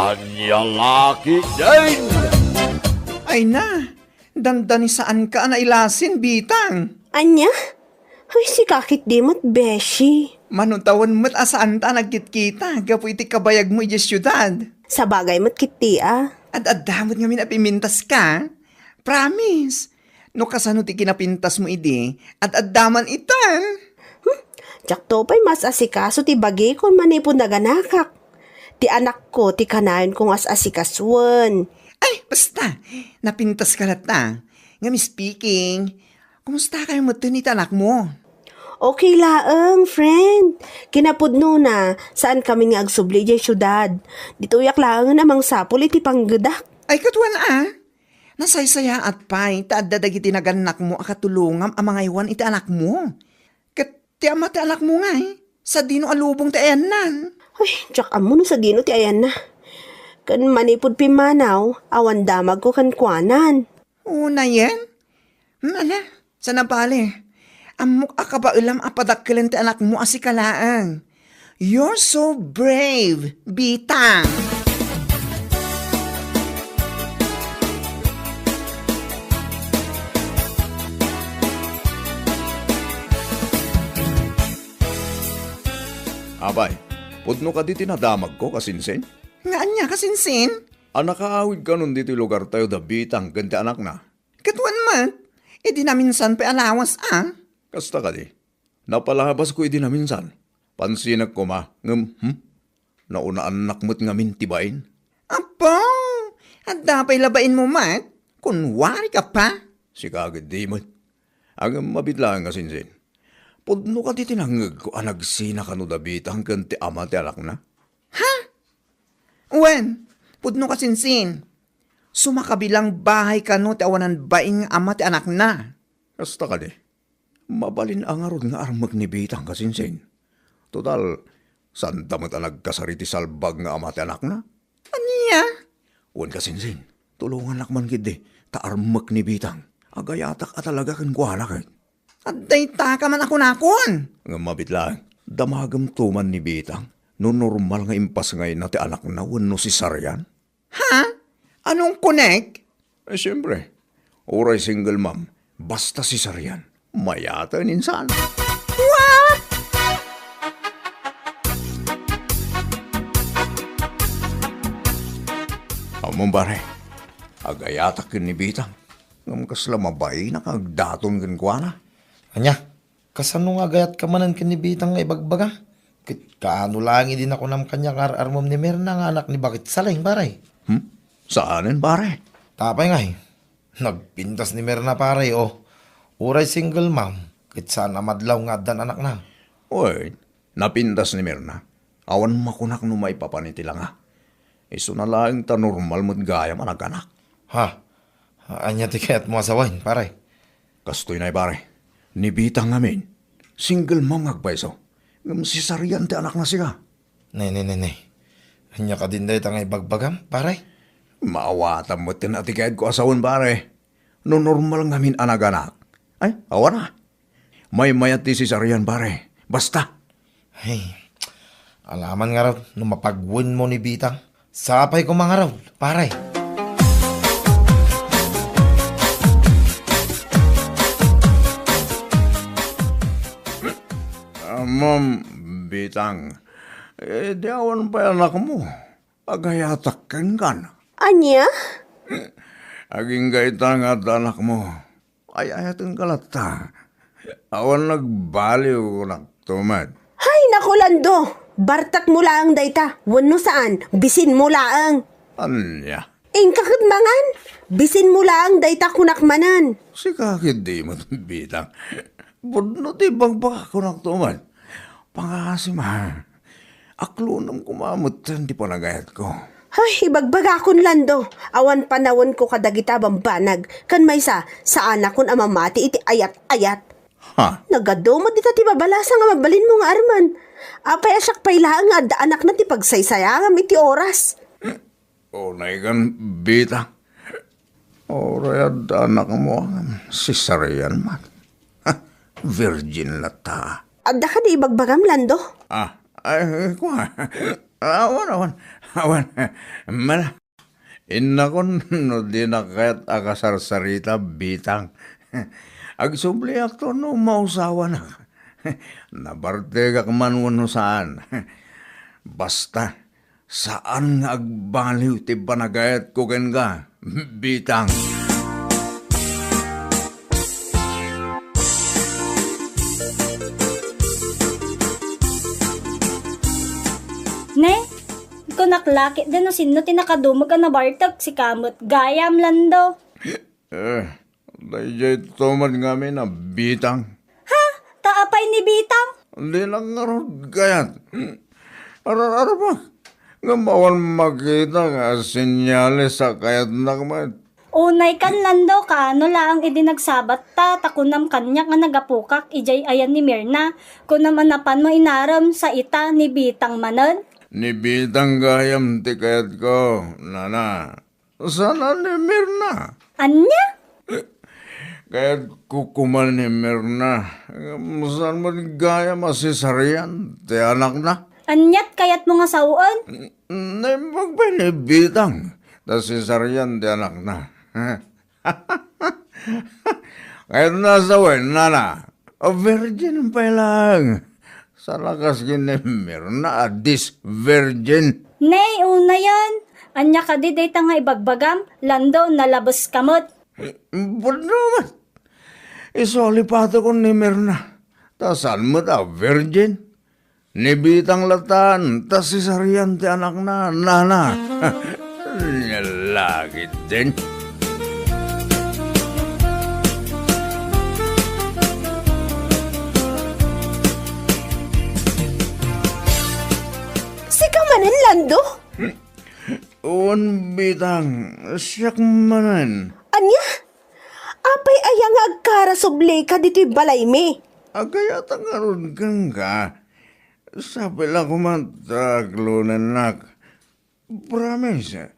Anyang aki din! Ay na, dandani saan ka nailasin, bitang? Anya? Ay, si kakit di mo't beshi. Manutawan mo't asaan ta nagkitkita, gapu iti kabayag mo iti syudad. Sa bagay mo't kiti At adamot nga minapimintas ka. Promise. No kasano ti kinapintas mo idi, at adaman itan. Tsak to pa'y mas asikaso ti bagi kon manipon naganakak. Ti anak ko, ti kanayon kong as asikaswan. Ay, basta. Napintas ka lata. Nga speaking, kumusta kayo mo ni anak mo? Okay laang, friend. Kinapudno na, saan kami nga agsubli dyan syudad. Dituyak laang namang sapol iti panggedak. Ay, katuan Nasaysaya at pa'y taadadag iti naganak mo akatulungam ang mga iwan iti anak mo. Kat ti ama ti anak mo nga sa dino alubong ti ayan. Ay, tsak amo no sa dino ti ayan na. Kan manipod pimanaw, awan damag ko kan kuanan. Una yan? Mana, sana pali. Amok akabailam apadakkilan ti anak mo asikalaang. You're so brave, bitang. Abay, pudno ka di tinadamag ko kasinsin? Nga anya kasinsin? Nakaawid ka nun dito lugar tayo da bitang ganti anak na. Katuan mat, di na minsan pa alawas Kasta ka di. Napalabas ko di na minsan. Pansinag ko Nauna anak mo't ngamin tibain. Apo, at dapay labain mo mat, kunwari ka pa. Si kagad di mo't. Ang mabitlaan kasinsin. Pudno ka di tinangag ko anagsina ka no da bitang ganti ama ti anak na. Wen, pudno ka sinsin. Sumakabilang bahay ka no ti awanan baing ama ti anak na. Kasta ka di. Mabalin ang arod nga armag ni bitang kasinsin. Total, saan damat ang nagkasariti salbag nga ama ti anak na? Anya? Uwan kasinsin, tulungan lakman kidi, taarmag ni bitang. Agayatak at talaga kan kuhanak eh. At dayta ka man ako nakon. Nga mabitlaan, damagam tuman ni bitang. No normal nga impas ngayon na ti anak na wano si Sarian. Ha? Anong connect? Siyempre, oray single mom, basta si Sarian, mayata ninsan. What? Among bare, agayatak ni bitang. Ngam kasla mabay nakagdaton kan kuana. Anya, kasano nga gayat ka manan kinibitang nga ibagbaga? Kaano lang din ako ng kanyang armom ni Merna nga anak ni Bakit Saling, baray. Saanin bare? Tapay nga nagpintas ni Merna paray uray single mom, kit saan amadlaw nga dan anak na. Uy, napindas ni Mirna. Awan makunak no may papaniti lang ha. Iso na lang ta normal mo't gaya managanak. Ha? Anya ti kayat mo asawain, paray. Kastoy na bare. Nibitang ngamin. Single mom agbayso. Ngam si Sarian ti anak na siya. Nay. Anya ka din dahi tangay bagbagam, paray. Maawatan mo tinatikayad ko asawan bare. No normal ngamin anaganak. Ay, awan na. May mayat ti si Sarian bare. Basta. Hey, alaman nga raw, nung mapagwin mo ni Bitang, sapay ko mga raw, paray. Ma'am, Bitang, di awan pa anak mo. Agayatak kan kan. Anya? Aging gaitang at anak mo. Ay ayatan kalata. Awan nagbaliw nagtumad. Hay, naku Lando. Bartak mo laang dayta. Wano saan? Bisin mo laang. Anya, Ingkakit mangan. Bisin mo laang dayta kunakmanan. si kakid di mo Bitang. Budno ti bagbaka ko nagtumad. Pangasim ha. Aklunam kumamutan di panagayat ko. Ay, ibagbaga akon Lando. Awan panawon ko kadagita bambanag. Kan may sa anak kon amamati iti ayat-ayat. Ha? Nagadumot dita ti babalasa nga mabalin mo nga arman. Apay asyak pailaan nga adda anak na ti pagsaysayangam iti oras. O naigan Bitang. Orayad anak mo si Sarian man. Virgin lata. Adda ka di ibagbagam Lando. Ay, kuha. Awan. Mala. Inakon no di na kaya't akasarsarita bitang. Agsubli akto no mausawa na. Nabarte ka man wano saan. Basta, saan nga agbaliw ti panagayat ko ken ka, bitang. Ne, ikaw naklaki din no sino tinakadumag ka na bartag si kamot gayam lando. Dayjay tuman nga na bitang. Taapay ni Bitang. Hindi lang nga ron gayat. Arar ba? Nga bawal makita nga sinyales sa kayat na kamat. Unay kan lando ka, ano lang idinagsabat ta, takunam kanya nga nagapukak, ijay ayan ni Mirna. Kung naman napan mo inaram sa ita ni Bitang manon. Ni bitang gayam ti kayat ko, nana. Sana ni Mirna. Anya? Kaya't kukumal ni Mirna. Saan mo ni gayam asisarian ti anak na? Anyat kayat mo nga sauon? Magbinibitang. Tas si Saryan di anak na. Kahit nasa nana, a virgin pa lang. Sa lakas kinimir na this virgin. Nay, una yan. Anya ka di data nga ibagbagam, lando nalabos kamot. Ba't naman? Isoli pa ito kung nimir na. Tasan mo ta, virgin? Nibitang latan, tas si Saryan ti anak na, nana. Nalagit din. Sika manan, Lando? Uwan bitang, siyak manan. Anya? Apay ayang agkara sublay ka dito'y balay me. Kaya tangarun kang ka. Sabi lang kumataglunan nak. Promise.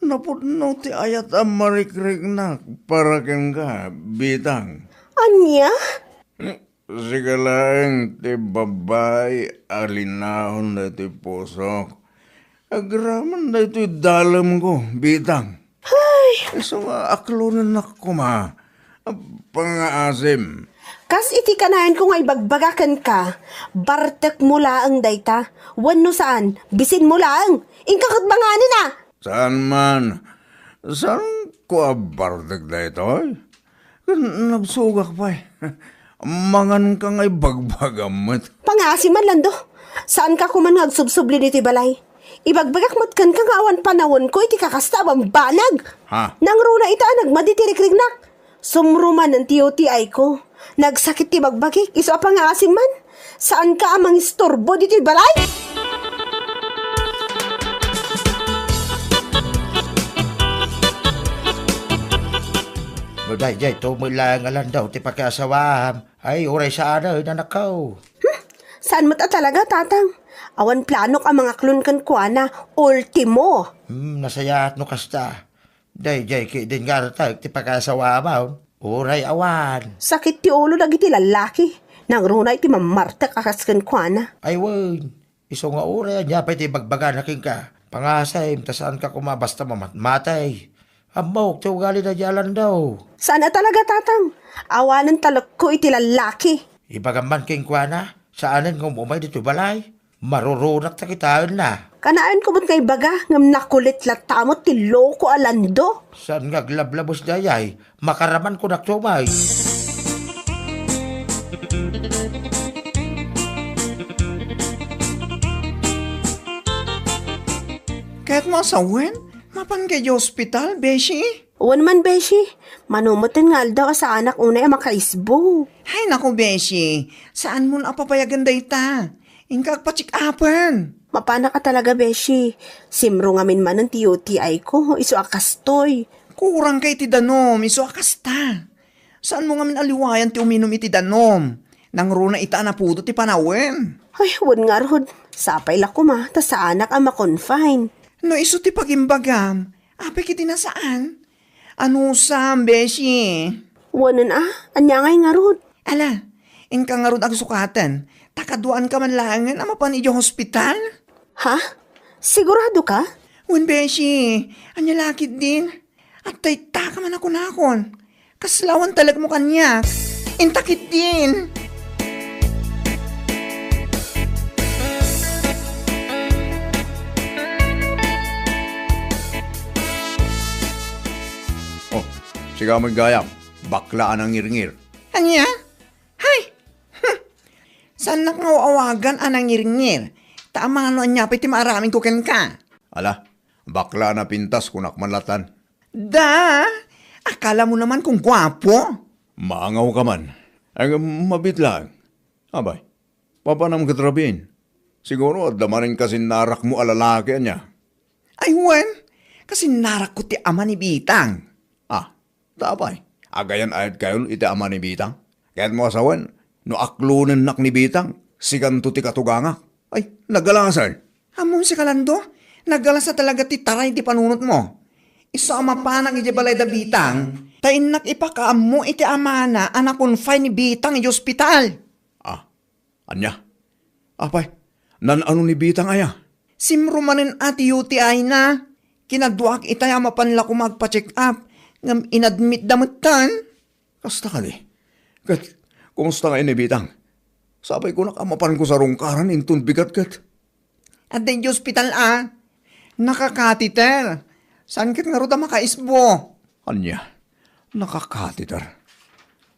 Napudno ti ayat ang marikrik nak para kang ka, bitang. Anya? Sigalaeng ti babay alinahon na ti pusok. Agraman na ito'y dalam ko, bitang. Ay, So nga aklunan nak kuma. Pangaasim. kas iti kanayan ko nga ibagbagakan ka, bartek mo laang dayta, wano saan, bisin mo laang, ingkakatbanganin na. Saan man? Saan ko abardag na ito? Nabsugak pa eh. Mangan ka nga'y bagbagamot. Pangasi man, Lando, saan ka kuman agsubsubli dito'y balay? Ibagbagak mo't kan kang awan panawon ko, iti kakastabang banag. Ha? Nang runa ita, nagmaditirikrig-nak. Sumruman ng TOTI ko. Nagsakit ti bagbagik, iso pa nga asim man. Saan ka amang istorbo dito'y balay? Jay, tumulang alam daw, ti pagkasawam. Ay, oray sa ano, nanakaw. Saan mo ta talaga, tatang? Awan planok ang mga klon kan kuana, ultimo. Nasayat no kasta. Jay, din nga tayo, ti pagkasawam. Oray awan. Sakit ti ulo lagi ti lalaki. Nang runa iti mamarta kakaskan kuana. Ay, wan. Iso nga oray, anya pa iti bagbaga na king ka. Pangasay, tasaan ka kumabasta mamatay. Amok, tiyo gali na jalan daw. Sana talaga, tatang? Awanan talak ko iti lalaki. Ibagaman king kuana, saanin kung umay dito balay? Marurunak ta kitaan na. Kanaan ko ba't kay baga ngam nakulit latamot ti loko alando? Saan nga glablabos dayay? Makaraman ko naktumay. Kahit masawin, mapan kayo hospital, Beshi? Uwan man, Beshi. Manumotin nga daw sa anak unay ang makaisbo. Hay naku, Beshi. Saan mo na papayagan dayta? Ingkag pa-check-upan. Mapana ka talaga, Beshi. Simro nga min man ang TOTI ko. Iso akastoy. Kurang kay ti danom, iso akasta. Saan mo nga min aliwayan ti uminom iti danom? Nang runa ita na pudo ti panawin. Ay, huwag nga rod. Sapay la ko ma, ta sa anak ang makonfine. No iso ti pagimbagam, ape kiti na saan? Ano sam, Beshi? Wanan anya nga rod. Ala, ingka nga rod ang sukatan. Takaduan ka man langan ama pan iyo hospital? Ha? Sigurado ka? Wen beshi, anya lakit din. At tayta ka man ako nakon. Kaslawan talag mo kanyak. Intakit din. Oh, sigaw mo gayam. Baklaan ang ngir-ngir. Anya? Hay! Saan nakauawagan anang ngir-ngir? Tama ano anya piti maraming ko ken ka. Ala, bakla na pintas kunak manlatan. Da! Akala mo naman kung gwapo. Maangaw ka man. Ang mabit lang. Abay, papanam katrabin. Siguro damarin kasi narak mo alalaki niya. Ay, wen. Kasi narak ko ti ama ni Bitang. Ah, tapay. Agayan ayat kayo iti ama ni Bitang. Kaya't mo asawan, no aklunan nak ni Bitang, siganto ti katugangak. Ay, nagalasan. Amon si Kalando, nagalasa talaga ti taray ti panunot mo. Isa ama pa nang iti balay da Bitang, tainak ipakaam mo iti amana anak konfay ni Bitang iti ospital. Ah, anya? Apay, nan ano ni Bitang aya? Simrumanin ati UTI na, kinaduak itay amapanla ko magpa-check up, ngam inadmit damutan. Kasta ka di. Kat, kumusta nga ini Bitang? Sabay ko nakamapan ko sa rungkaran intun bigat kat. At di ospital nakakatiter. Saan kit nga ruda makaisbo? Anya, nakakatitar.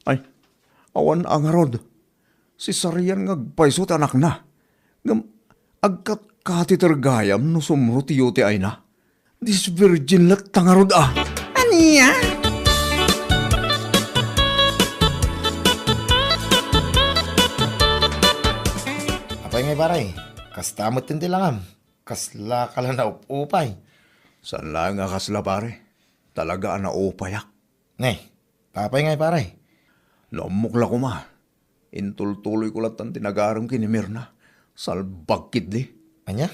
Ay, awan ang rod. Si Sarian ngagpaisot anak na. Ngam, agkat katiter gayam no sumro tiyote ay na. This virgin lat tangarod ah. Aniya? Apay ngay paray, kastamot din tilangam. Kasla ka lang na upay. San lang nga kasla pare? Talaga na upayak. Nay, tapay ngay paray. Namukla ko ma. Intultuloy ko lang ang tinagarang kinimir na. Salbagkid di. Anya?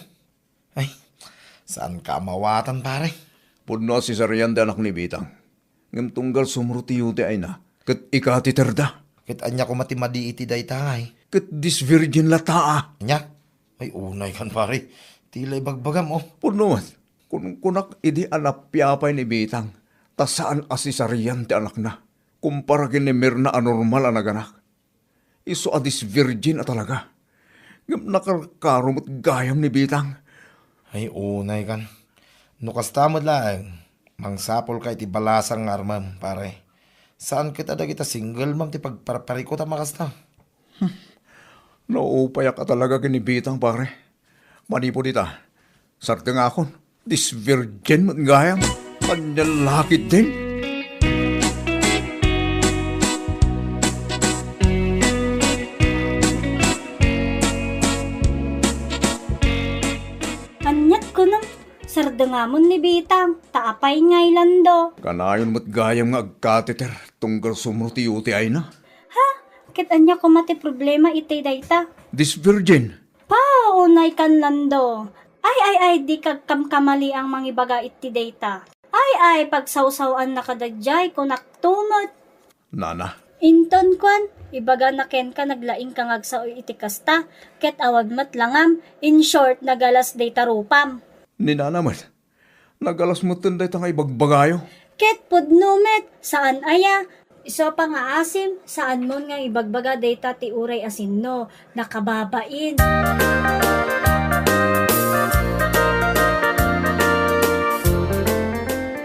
Ay, saan ka mawatan pare? Puno si Sarian de anak ni Bitang. Ngam tunggal sumruti yuti ay na. Kat ikatiterda. Kit anya ko matimadi iti daytay. Kat dis virgin lataa. Anya? Ay, unay kan pare. Tilay bagbagam oh. Puno man. Kung kunak idi anak piyapay ni Bitang. Ta saan asisarian ti anak na. Kumpara kinimir na anormal ang naganak. Iso adis virgin at talaga. Ngam nakarkarumot gayam ni Bitang. Ay, unay kan. Nukastamod lang. Mangsapol ka iti balasang armam, pare. Saan kita kita single, mam, ti pagparpariko ta makasta? Naupayak ka talaga kinibitang pare. Manipo dita. Sarte nga akon. This virgin mat gayam. Kanyalakit din. Kanyak ko nang sardangamon ni Bitang, taapay ngay lando. Kanayon mat gayam nga agkatiter. Tunggal sumruti uti ay na. Kit anya ko mati problema itay dayta. This virgin. Paunay kan lando. Ay, di kamkamali ang mangibaga iti data. Ay, pagsawsawan na kadadjay ko naktumot. Nana. Inton kwan, ibaga na ken ka naglaing kang agsaw iti kasta, ket awag matlangam, in short, nagalas data rupam. Ni nana man. Nagalas mo tunday tangay bagbagayo. Ket pudnumet, saan aya? Iso pa nga asim, saan mo nga ibagbaga data ti uray asinno, nakababain.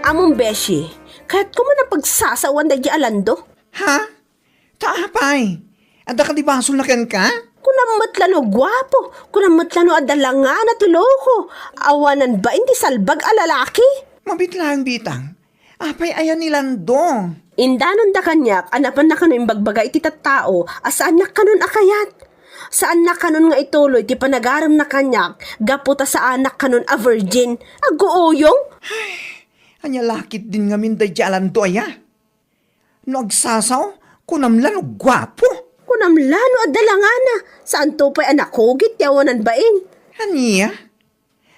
Among beshi, kahit ko mo na pagsasawan da di alando. Ha? Taapay. Ada ka di basol na ken ka? Kunamat gwapo, kunamat adalangan at tuloko. Awanan ba hindi salbag alalaki? Mabitlang Bitang. Apay ayan nilandong. Indanon da kanyak, anapan na kanon bagbaga iti tattao, asaan na kanon akayat. Saan na kanon nga ituloy, ti panagaram na kanyak, gaputa sa anak kanon a virgin, aguoyong. Anya lakit din nga min day alando aya. No agsasaw, kunamlan o gwapo. Kunamlano at dalangana, saan to pa'y anak hugit, yawanan bain. Aniya?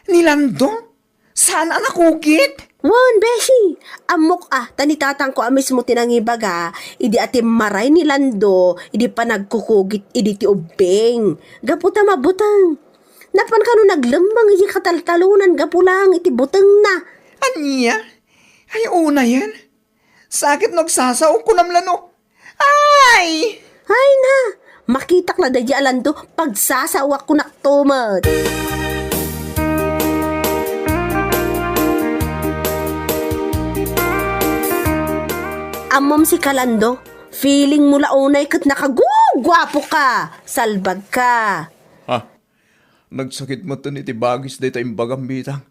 Nilando? Saan anak ukit? Wan, beshi, amok tanitatang ko mismo tinangibaga, idi ati maray ni Lando, idi pa nagkukugit, idi ti ubeng. Gaputa mabutang. Napan ka no naglambang iti kataltalunan gapulang iti buteng na. Anya? Ay, una yan. Sakit nagsasaw ko namlano. Ay! Ay na, makitak na dadya alando pagsasawak ko naktumad. Amom si Kalando, feeling mo launay kat nakagugwapo ka, salbag ka. Ha? Nagsakit mo to ni Tibagis dito yung bagang bitang.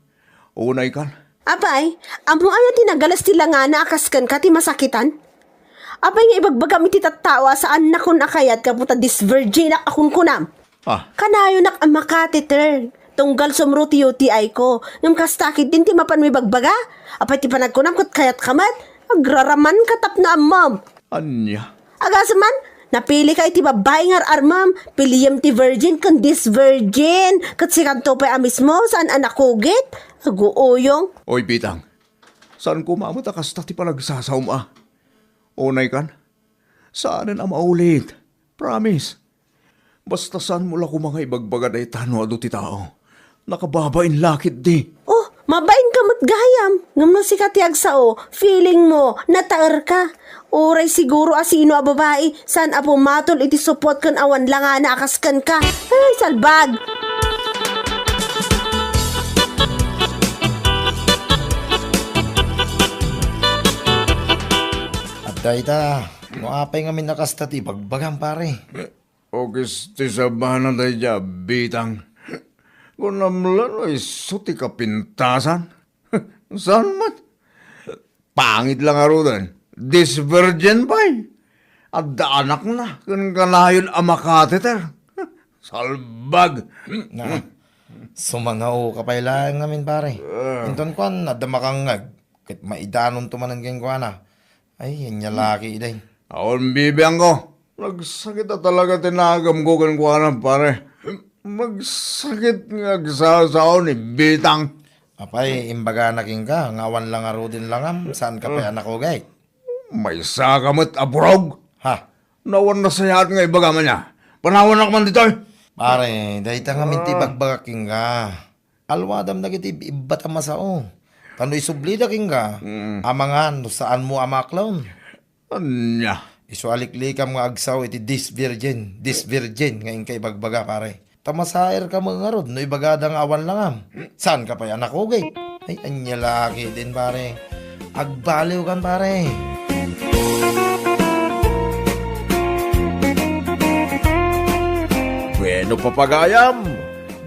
Unay kan. Abay, amo ayo tinagalas tila nga na akaskan ka ti masakitan? Abay nga ibagbagam iti tattawa saan na kun akayat kaputa dis virgin ak akun kunam. Ah, Kanayo nak ang makatiter. Tunggal sumro ti UTI ko. Yung kastakit din ti mapan may bagbaga. Apay ti panagkunam kat kayat kamat. Agraraman katap na amam. anya. Agas man, napili ka iti babae ngar armam. Piliyam ti virgin kan dis virgin. Kat si kanto pa mismo saan anak kugit. Aguuyong. Oy, bitang. Saan ko maamot akasta ti palagsasaw mo ah? Unay kan? Saanan ang maulit? Promise. Basta saan mula ko mga ibagbaga na itano ado ti tao. Nakababain lakit di. Oh, mabain ka mat gayam. Ngam si katiag sao, feeling mo, nataer ka. Oray siguro asino a babae, saan apo matol iti support kan awan lang nga naakaskan ka. Ay, salbag. At dayta, muapay nga minakasta ti bagbagan pare. Ogis ti sabahan na tayo bitang. Kung namlan ay suti ka pintasan. Saan mat? Pangit lang arudan. This virgin pa eh. At anak na. Kung kanayon ang makatiter. Salbag. Na, sumangao ka pa ilang namin pare. Inton kwan, nadama kang kit maidanon tumanan keng kwana. Ay, yan niya laki iday. Aon bibiyang ko. Nagsakit na talaga tinagam ko kan kuwanan pare. Magsakit nga sasaw ni bitang. Apay, imbaga na king ka, ngawan lang aro din langam, saan ka pa anak ko gay? May sakamot abrog. Ha? Nawan na sayat nga ibagaman niya. Panawan na man dito eh. Pare, dahil nga minti bagbaga king ka. Alwadam na kiti ibata masao. Tano isublida king ka, amangan, saan mo amaklaw? Anya. Isu aliklikam nga agsaw iti this virgin, ngayon kay bagbaga pare. Tamasair ka mga rod, no ibagadang awan langam. Saan ka pa anak ko gay? Ay, anya laki din pare. Agbaliw kan pare. Bueno papagayam,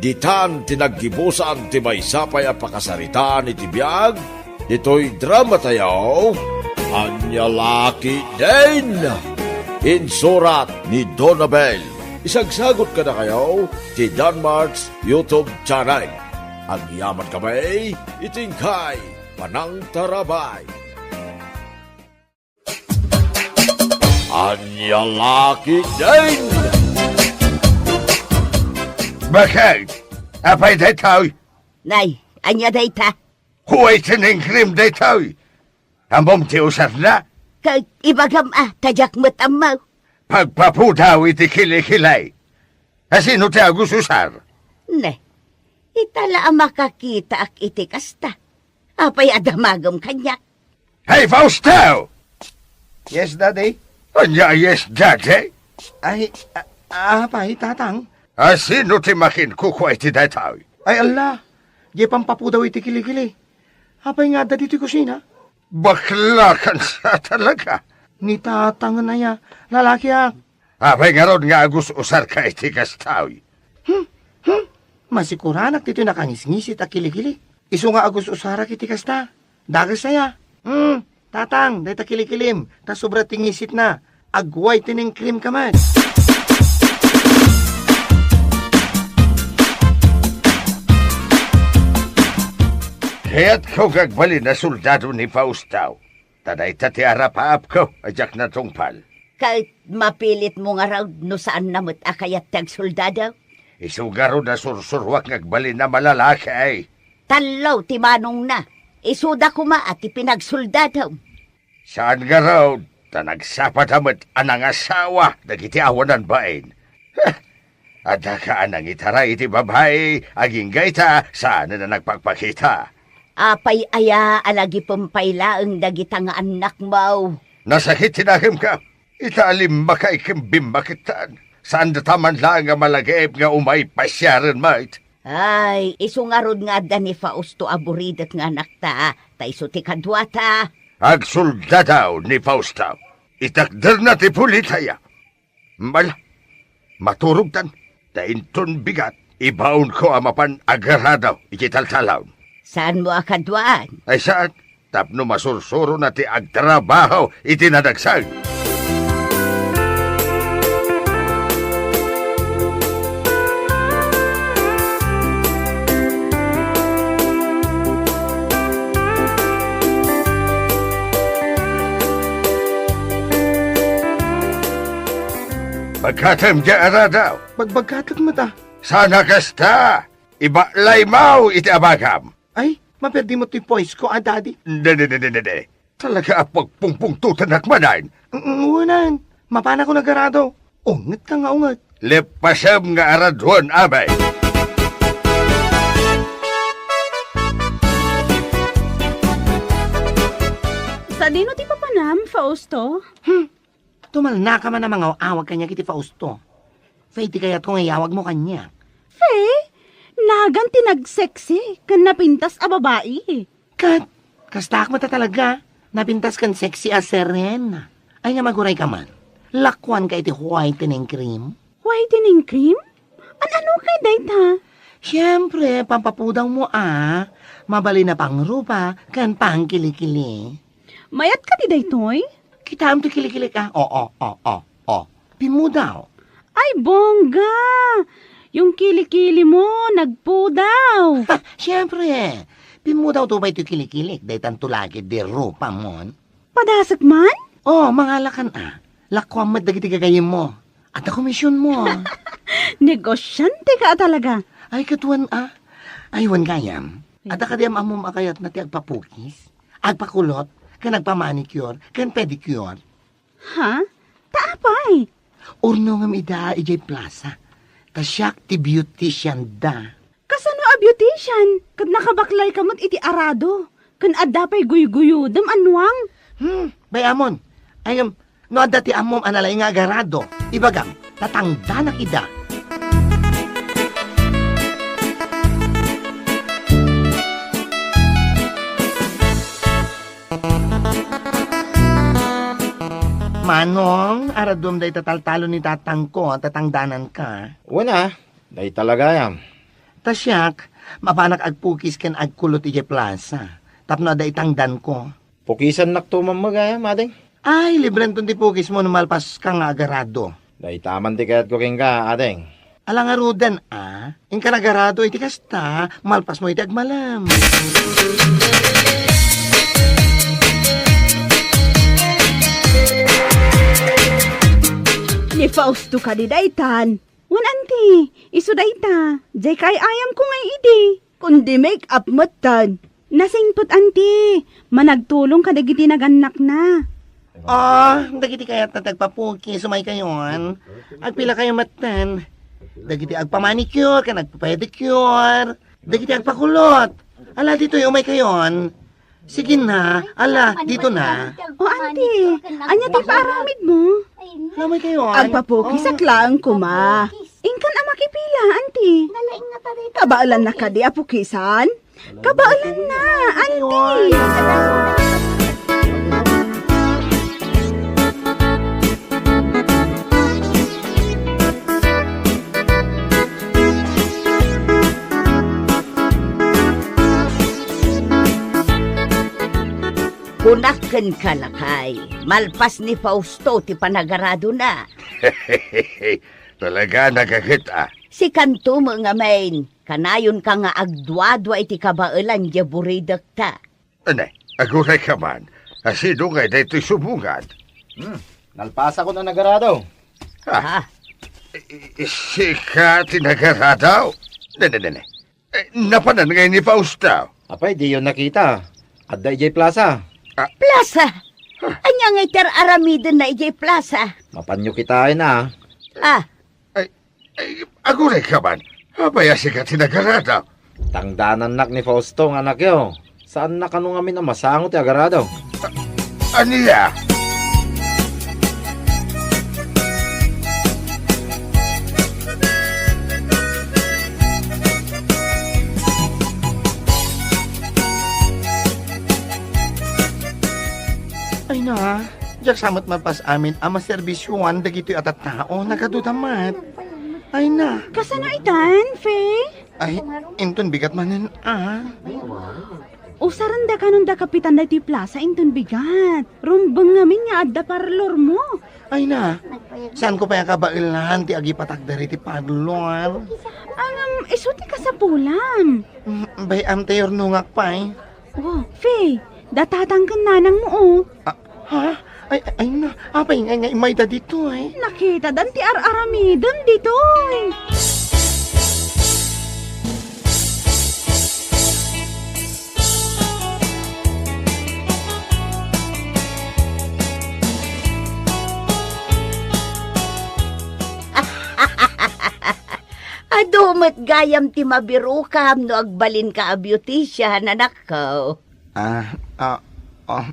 ditan tinaggibusan ti may sapay a pakasaritaan iti biyag, dito'y drama tayo, anya laki din. Insurat ni Donabel. Isagsagot ka na kayo ti Danmarks YouTube channel. Ang yaman kamay, itingkay, panang tarabay. Anya laki din. Bakit? Apay daytoy? Nay, anya dayta. Huwag tining krim daytoy. Ambom ti usar na? Kag ibagam tajak mo't amaw. Pagpaputaw iti kilikilay. Asino ti agus usar? Ne, itala ang makakita ak iti kasta. Apay adamagam kanya. Hey, Fausto! Yes, Daddy? Anya yes, daddy? Ay, apay, tatang. Asino ti makin kukway ti daytoy? Ay, Allah. Di pampapu daw iti kilikili. Apay nga da dito kusina. Bakla kan sa talaga. Ni tatang na ya. Lalaki ak. Apay nga ron nga agus usar ka iti kastaw. Masikuranak dito nakangisngisit at kilikili. Iso nga agus usarak iti kasta. Dagas saya. Tatang, dahi ta kilikilim. Ta sobra tingisit na. Agway tining krim kaman. Kaya't ko gagbali na soldado ni Fausto. Taday ti arapaap ko, ajak na tungpal. Kahit mapilit mo nga raw no saan namot akayat tag soldado. Isugaro na sursurwak ngagbali na malalaki ay. Talaw ti manong na. Isuda kuma at ipinagsoldado. Saan nga raw, ta nagsapat amat anang asawa, nagiti awanan bain. Ada ka nang itara iti babae, aging gaita, saan na nagpagpakita. Apay aya alagi pampayla ang dagita nga anak mo. Nasakit tinahim ka, itaalim maka ikimbimakitan. Saan taman lang nga malagaib nga umay pasyaran mait. Ay, isungarod nga da ni Fausto aburidat nga anak ta, taiso ti kadwata. Agsuldadaw ni Fausto, itakder na ti pulitaya. Maturog tan, dainton bigat, ibaon ko amapan agaradaw, ikitaltalaw. Saan mo akadwaan? Ay saan, tapno masursuro na ti agtrabaho, itinadagsag. Pagkatam di aradaw, Bagbagkatak mo ta. sana kasta, iba laymaw iti abagam. Ay, maperdi mo ti voice ko, daddy. Dede. Talaga pagpungpungtutan at manain. Uwanan, mapana ko nagarado. Ungat ka nga ungat. Lepasam nga aradwan abay. Sa dino ti papanam, Fausto? Tumal na ka man na mga awag kanya kiti Fausto. Faiti kaya kung ayawag mo kanya. Fe, nagan tinag-sexy, kan napintas a babae. Kat, kastak mo ta talaga. Napintas kan sexy as seren. Ay nga maguray ka man. Lakwan ka iti whitening cream. Whitening cream? Ano kay dayta? Siyempre, pampapudaw mo Mabali na pang rupa, kan pang kilikili. Mayat ka ti daytoy? Kita am ti kilikili ka. Oo. Pimudaw. Ay, bongga! Yung kilikili mo, nagpudaw. Ha, siyempre. Pimudaw to ba ito kilikilik? Dahil tantulagi di rupa mon. Padasak man? Mangalakan Lakwam madagiti gagayim mo. At komisyon mo. Negosyante ka talaga. Ay, katuan Ay, wan gayam. At akadiyam amom akayat na ti agpapukis. Agpakulot. Kan nagpamanicure. Kan pedicure. Ha? Taapay. Urno nga ida ijay plaza. Kasyak ti beautician da. Kasano a beautician? Kad nakabaklay kamot iti arado. Kan adapay guy-guyo, dam anwang. Bayamon. Ayam, no adda ti amom analay nga agarado. Ibagam, tatangda na ida. Manong, aradom day tataltalo ni tatang ko, tatangdanan ka. Una, dahi talaga yan. Tasyak, mapanak agpukis ken agkulot ije plaza. Tapno ada itangdan ko. Pukisan naktuman mo gaya, mading. Ay, libren ton ti pukis mo numalpas ka nga agarado. Dahi taman ti kayat ko king ka, ading. Alang arudan, Ing ka nagarado iti kasta, malpas mo iti agmalam. Ni Fausto ka di daytan. Wan anti, iso dayta. Jay kay ayam ko ngay idi. Kundi make up matan. Nasingpot anti. Managtulong ka dagiti naganak na. Dagiti kayat na tagpapuki, sumay kayon. Agpila kayo matan. Dagiti agpamanicure, ka nagpapedicure. Dagiti agpakulot. Ala, dito yung umay kayon. Sige na, ala, dito na. O anti, anya ti paaramid mo? Ala, may kayon. Agpapukisak lang kuma. Ingkan ang makipila, anti. Kabaalan na ka di apukisan? Kabaalan na, anti. Kunaken ka lakay. Malpas ni Fausto ti panagarado na. Talaga nakakita. Si kanto mo nga main. Kanayon ka nga agdwadwa iti kabailan di buridak ta. Anay, aguray ka man. Asido nga dito subungad. Nalpasa ko na nagarado. Ha? Sika tinagaradaw. Nene. Napanan ngayon ni Fausto. Apay, di yun nakita. Adda ijay plaza. Plaza. Anya nga iter aramidon na ijay plaza. Mapanyo kitain na. Aguray ka man. Abaya si ka tinagaradaw. Tangdanan nak ni Fausto nga anak yo. Saan na kanong amin ang masangot ti agaradaw? Aniya? Ay na, jak samot mapas amin ama serbisyuan dagito atat tao nagadudamat. Ay na, Kasano itan, Faye? ay inton bigat manen Usaran da kanon da kapitan da ti plaza inton bigat. Rumbang ngamin nga adda parlor mo. Ay na, saan ko pa yung kabailan ti agi patak dari ti padlor? Iso ti kasapulan. Bayam tayo nungak pa eh. Oh, Faye, datatangkan nanang mo oh. Ha? Ay na, apay nga may da dito eh. Nakita dan ti ar-aramidon dito eh. Adumat gayam ti mabirukam no agbalin ka a beautician anak ko.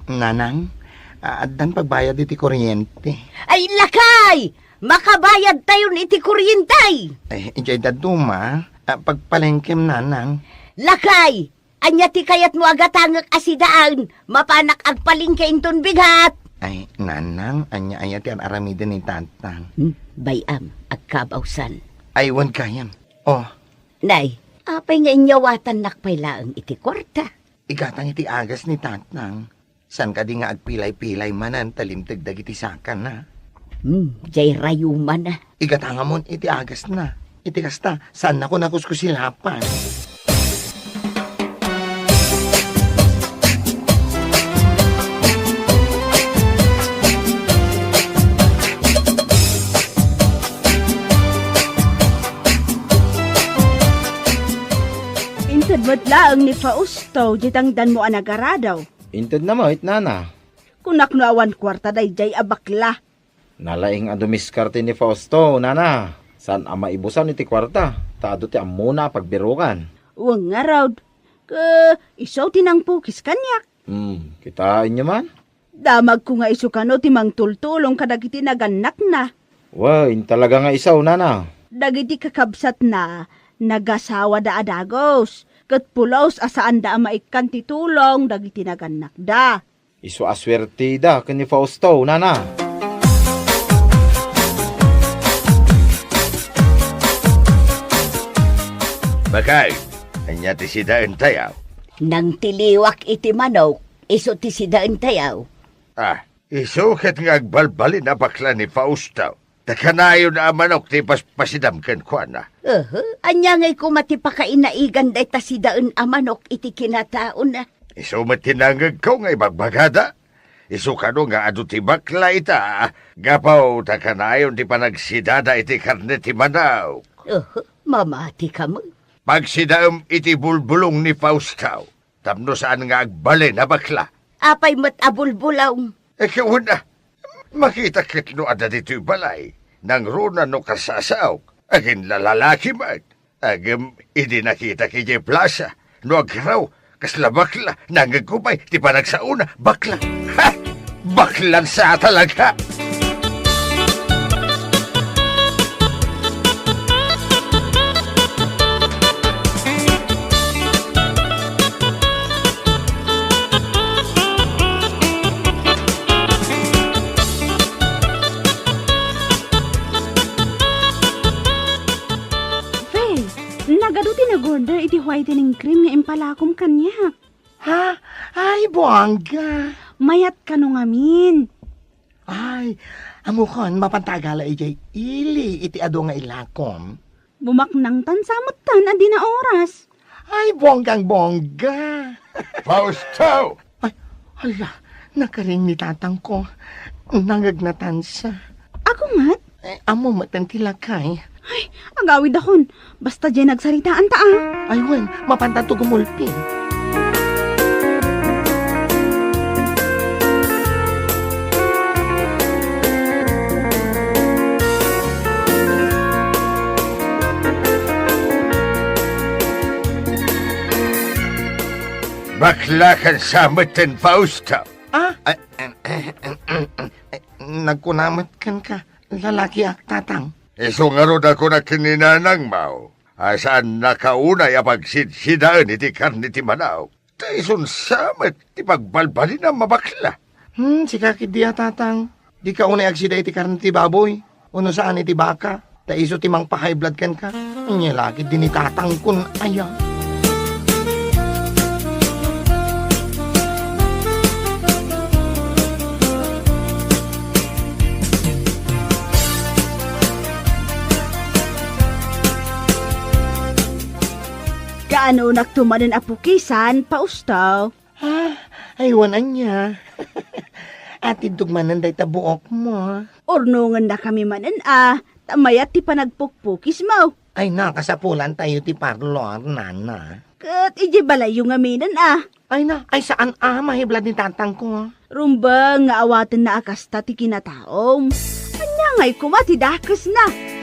Nanang, adan pagbayad iti kuryente. Ay lakay! Makabayad tayo iti kuryentay! Ay, ijay daduma, pagpalengkem nanang. Lakay! Anya ti kayat mo agatangak asidaan, mapanak agpalingke inton bigat! Ay, nanang, anya ti aramida ni tatang. Bayam, agkabawsan. Aywan kayam. Oh, Nay, apay nga inyawatan nakpay laang iti kwarta. igatang iti agas ni tatang. San ka di nga agpilay-pilay manan talimtag dagiti sakan na. Jay rayuman na. Igatanga mon iti agas na. Iti kasta, saan ako nakuskusilapan? Intadmat laang ni Fausto, jitangdan mo anagaradaw. Inted na mo, nana. Kunak no awan kwarta day jay abakla. Nalaing adumiskarte ni Fausto, nana. Saan ang maibusan iti kwarta? Taado ti amuna pagbirukan. Uwang nga raw. Isaw tinang pukis kanyak. Kitain nyo man? Damag ko nga iso kano timang tultulong kadagiti naganak na. Wain, talaga nga isaw, nana. Dagiti kakabsat na nagasawa da adagos. Kat pulaos asaan da maikan titulong dagiti naganak da. Isu aswerte da ni Fausto, nana. Bakay, anya ti sidaan tayaw. Nang tiliwak iti manok, iso ti sidaan tayaw. Isukat nga agbalbalin na bakla ni Fausto. Takanayo na manok ti pasidamkan ko na. Anya ngay kumatipakainaigan day ta sidaan a manok iti kinataon na. Isu matinangag ko nga ibagbagada. Isu kano nga adu ti bakla ita. Gapaw takanayon ti panagsidada iti karne ti manaw. Mamati ka mo. Pagsidaam iti bulbulong ni Fausto. Tapno saan nga agbalin na bakla. Apay mat abulbulaw. Ikaw na. Makita kit no ada dito'y balay. Nang runa no kasasaw. Agin lalalaki man. Agam idi nakita kay plaza. No agraw. Kasla bakla. Nangagkupay. Di pa nagsauna. Bakla. Ha! Baklan sa talaga. Nagaduti nag-order iti whitening cream nga impalakom kanyak. Ha? Ay, buwangga. Mayat ka no ngamin. Ay, amukon, mapantagala ijay ili iti ado nga ilakom. Bumaknang tan samot tan adi na oras. Ay, bonggang bongga. Fausto! Ay, hala, nakaring ni tatang ko. Nangagnatan sa. Ako ngat? Amo matantilakay. Ay, agawid akon. Basta dyan nagsaritaan ta ah. Ay, wen, mapantato gumulpi. bakla kan samatan Fausto. Ah? Nagkunamat kan ka. Lalaki ak tatang. Iso nga ron ako na kininanang mao. Asaan nakaunay apagsidsidaan iti karni ti Manao. Ta ison samat ti pagbalbalin ang mabakla. Si kakit diya tatang. Di ka unay agsida iti karne ti baboy. Uno saan iti baka. Ta iso ti mang pa-high blood kan ka. Anya laki din itatang kun ayaw. Kaano naktumanan apukisan, paustaw? Aywanan niya. Ati dugmanan day tabuok mo. Ornungan na kami manan tamayat ti panagpukpukis mo. Ay nakasapulan tayo ti parlor, nana. Kat iji balay yung aminan Ay ay saan mahiblad ni tatang ko. Rumba nga awatan na akasta ti kinataom. Anya nga'y kumati dakas na.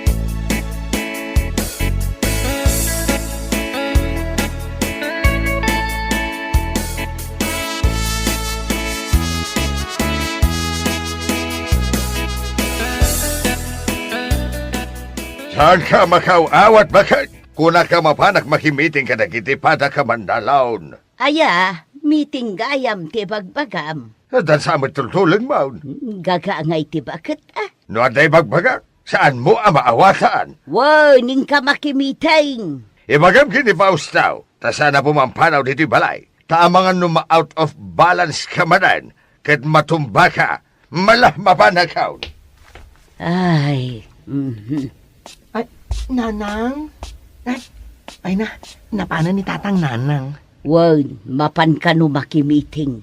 Saan ka makauawat bakit? Kuna ka mapanak makimiting ka na kitipada ka mandalaon. Aya, meeting gayam ti bagbagam. Dan sa matultulang maun. Gagaangay ti bakit No aday bagbaga, saan mo ang maawatan? Wow, ning ka makimiting. Ibagam kini Fausto, ta sana pumampanaw dito balay. Taamangan no ma-out of balance ka manan, kat matumba ka, malah mapanakaw. Ay, Ay, nanang? Ay napana ni tatang nanang. wow, mapan ka no makimiting.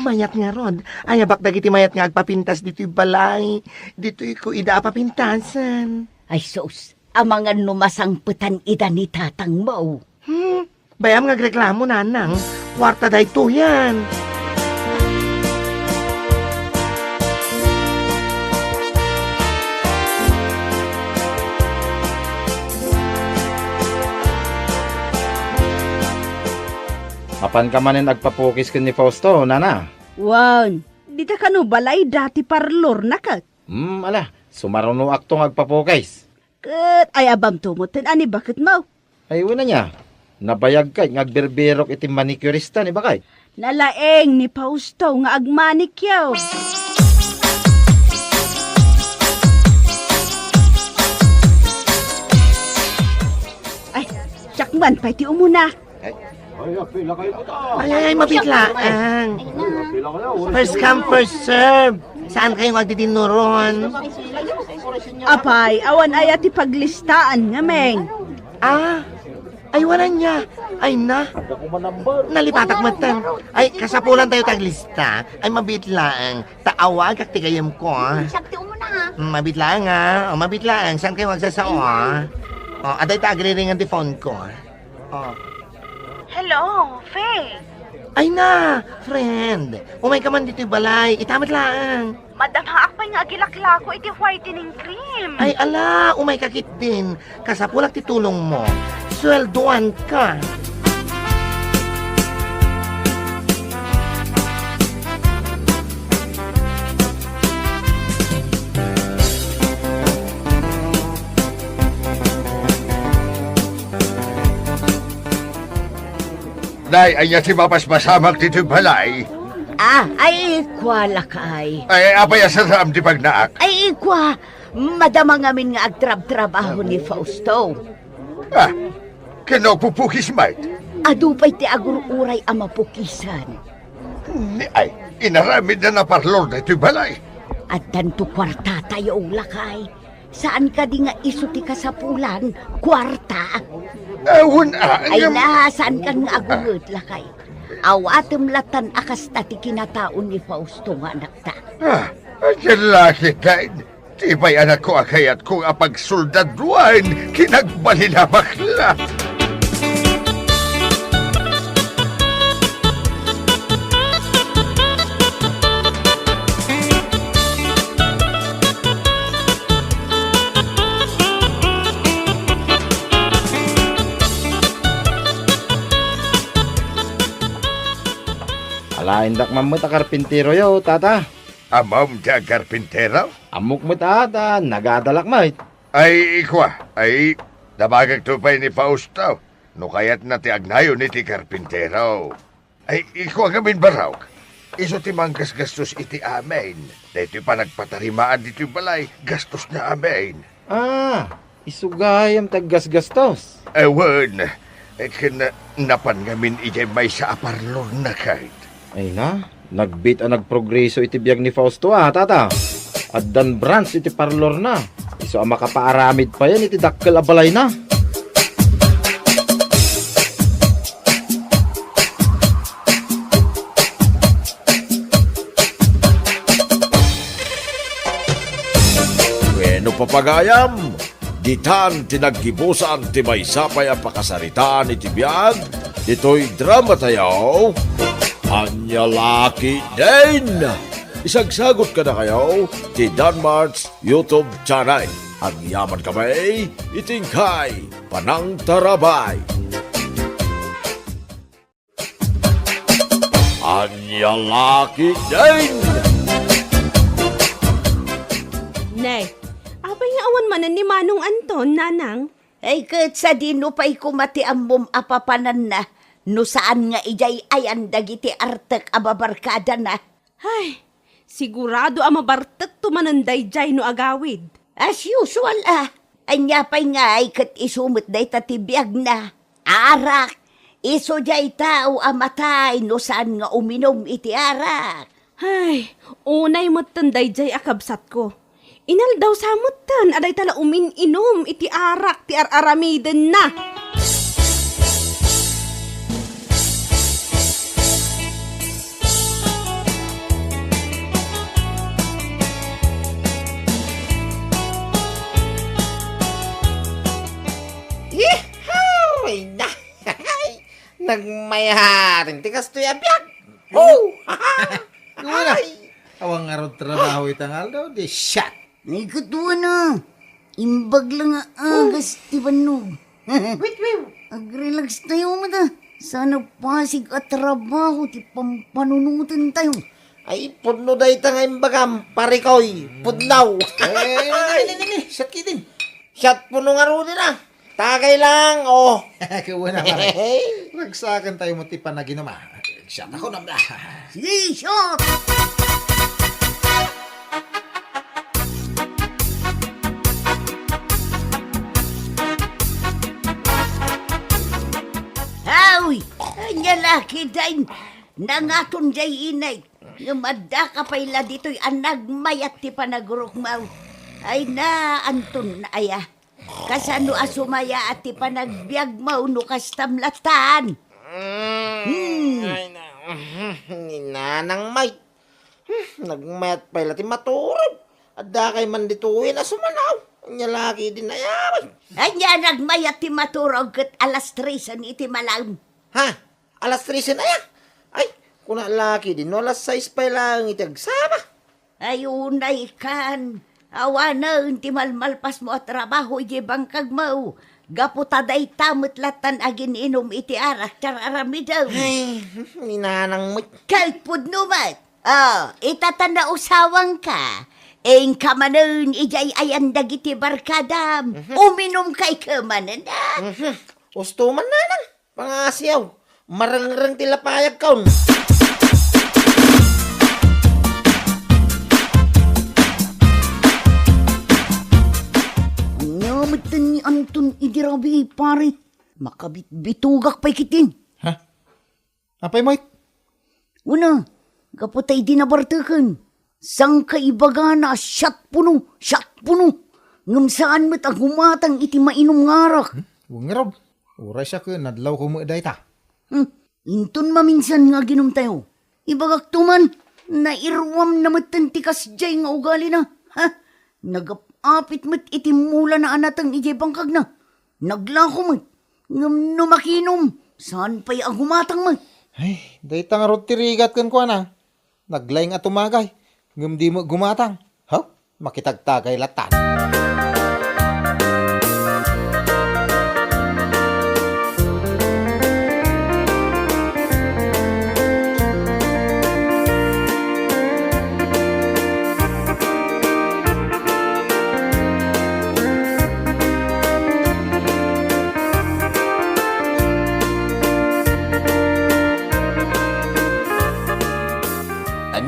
Mayat nga ron. Ay, abak dagiti mayat nga agpapintas dito'y balay. Dito'y ko ida papintasan. Ay sos, amangan no masangputan ida ni tatang mo. Bayam nga reklamo nanang. Kwarta day to yan. Mapan ka manin agpapukis kin ni Fausto, nana. Wow, di ta kano balay dati parlor na kat. Ala, sumaruno aktong agpapukis. Kat ay abam tumutin ani bakit mo? Ay, wala niya. Nabayag kay ngagberbirok iti manicurista ni bakay. Nalaeng ni Fausto nga agmanikyaw. Ay, tsakman pa iti umuna. Ay, mabiglaan. First come, first serve. Saan kayo magdidinuron? Apay, awan ay ati paglistaan nga meng. Ay, wala niya. Ay, nalipatak matan. Ay, kasapulan tayo taglista. Ay, mabitlaang. Taawag kak tigayam ko, Sakti mo na Mabitlaang, mabitlaang. Saan kayo magsasao, aday tagriringan di phone ko, Hello, Faye. Ay na, friend. Umay ka man dito balay. Itamat lang. Madam haakpay nga agilaklako iti whitening cream. Ay, ala, umay kakit din. Kasapulak titulong mo. Sweldoan ka. Nay, anya si mapasmasamang dito balay. ay kwala kay. Ay, apay asaram di pagnaak. Ay kwa, madamang amin nga agtrab-trabaho ni Fausto. Kinopupukis may. Adupay ti agururay ang mapukisan. Ay, inaramid na parlor dito balay. At tanto kwarta tayo lakay. Saan ka di nga iso ti kasapulan? Kwarta? Ewan Ay na, saan ka nga agulod lakay? Awatem latan akas ti kinataon ni Fausto nga anak ta. Lalaki kain. Tibay anak ko akayat kung apagsoldaduan kinagbalila bakla. Lain dak mamut a karpintero yo, tata. Amam da karpintero? Amok mo tata, nagadalak mait. Ay, ikwa. Ay, nabagag tupay ni Fausto. No kaya't na ti agnayo ni ti karpintero. Ay, ikwa gamin baraw. Iso ti manggas gastos iti amin. Dito pa nagpatarimaan dito balay, gastos na amin. Ah, isugayam taggas-gastos. Ewan, napan ngamin ijay may sa aparlor na kahit. Ay na, nagbit a nagprogreso iti biyag ni Fausto tata. Addan branch iti parlor na. Iso ang makapaaramid pa yan iti dakkel abalay na. Bueno papagayam, ditan tinaggibusan ti may sapay ang pakasaritaan iti biyag, dito'y drama tayo, Anyalaki din! Isagsagot ka na kayo ti Danmarts YouTube channel. Ang yaman kamay, itingkay, panang tarabay. Anyalaki din! Nay, abay nga awan manan ni Manong Anton, nanang. Ay, kat sa dino pa'y kumati ang apapanan na, no saan nga ijay ayan dagiti artek ababarkada na. Ay, sigurado ang mabartet tumananday jay no agawid. As usual anya pa'y nga ay kat isumot day tatibiyag na. Arak, iso jay tao amatay no saan nga uminom iti arak. Ay, unay mo tanday jay akabsat ko. Inal daw sa mutan, aday tala umin-inom, iti arak, ti ar-aramiden na. Ay na! Nagmayaharin, tikas to yabyak! Oh! Ay! Awang arod trabaho itangal daw, di shot! Ay, katuwa na. Imbag lang agas ti banog. Wait! Ag-relax tayo mata. Sana pasig at trabaho ti pampanunutan tayo. Ay, pudno day tangay bagam, parikoy, pudnaw. Shot kitin! Shot puno nga ro na. Tagay lang, oh. Kawa na pare. Ragsakan tayo mo ti panaginom Shot ako na. Sige, shot! Hawi! Anya laki dahin. Nangaton jay inay. Lumada ka pala dito'y anag mayat ti panagurukmaw. Ay na, Anton na aya. Kasano asumaya at ti panagbiag mo no kastamlatan. Ay na, ninanang may. Nagmayat pala ti maturog. Adda kay man dituin na sumanaw. Anya laki din na yaman. Anya nagmayat ti maturog kat alas 3 iti malam. Ha? Alas 13 na yan? Ay, kuna laki din, no, alas 6 pa lang itagsama. Ayunay kan. Awana ti malmalpas mo at trabaho iti bangkag mo. Gaputaday tamot latan agin inom iti arak chararamidaw. Ay, ninanang mo. Kalpud numat. Itatanda usawang ka. Eng kamanon ijay ayan dagiti barkadam. Uminom kay kamanan na. Usto man nanang. Pangasyaw. Marangrang tilapayag kaun. Nyamatan ni Anton idirabi pare. Makabit-bitugak pa'y kitin. Ha? Apay mo Una, kapatay di nabartakan. Sang kaibaga na shot puno. Ngam saan mo't agumatang iti mainom ngarak. Huwag nga Rob. Uray siya ka, nadlaw ko mo iday ta. Inton maminsan nga ginom tayo. Ibagak tuman, nairwam na matantikas jay nga ugali na. Ha? Nagapapit mo't iti mula na anatang ijay bangkag na. Naglako mo't. Ngam numakinom. Saan pa'y agumatang mo't? Ay, day ta nga rod tirigat kan ko na. Naglayng at umagay. Ngam di mo gumatang. Ha? Makitagtagay latan.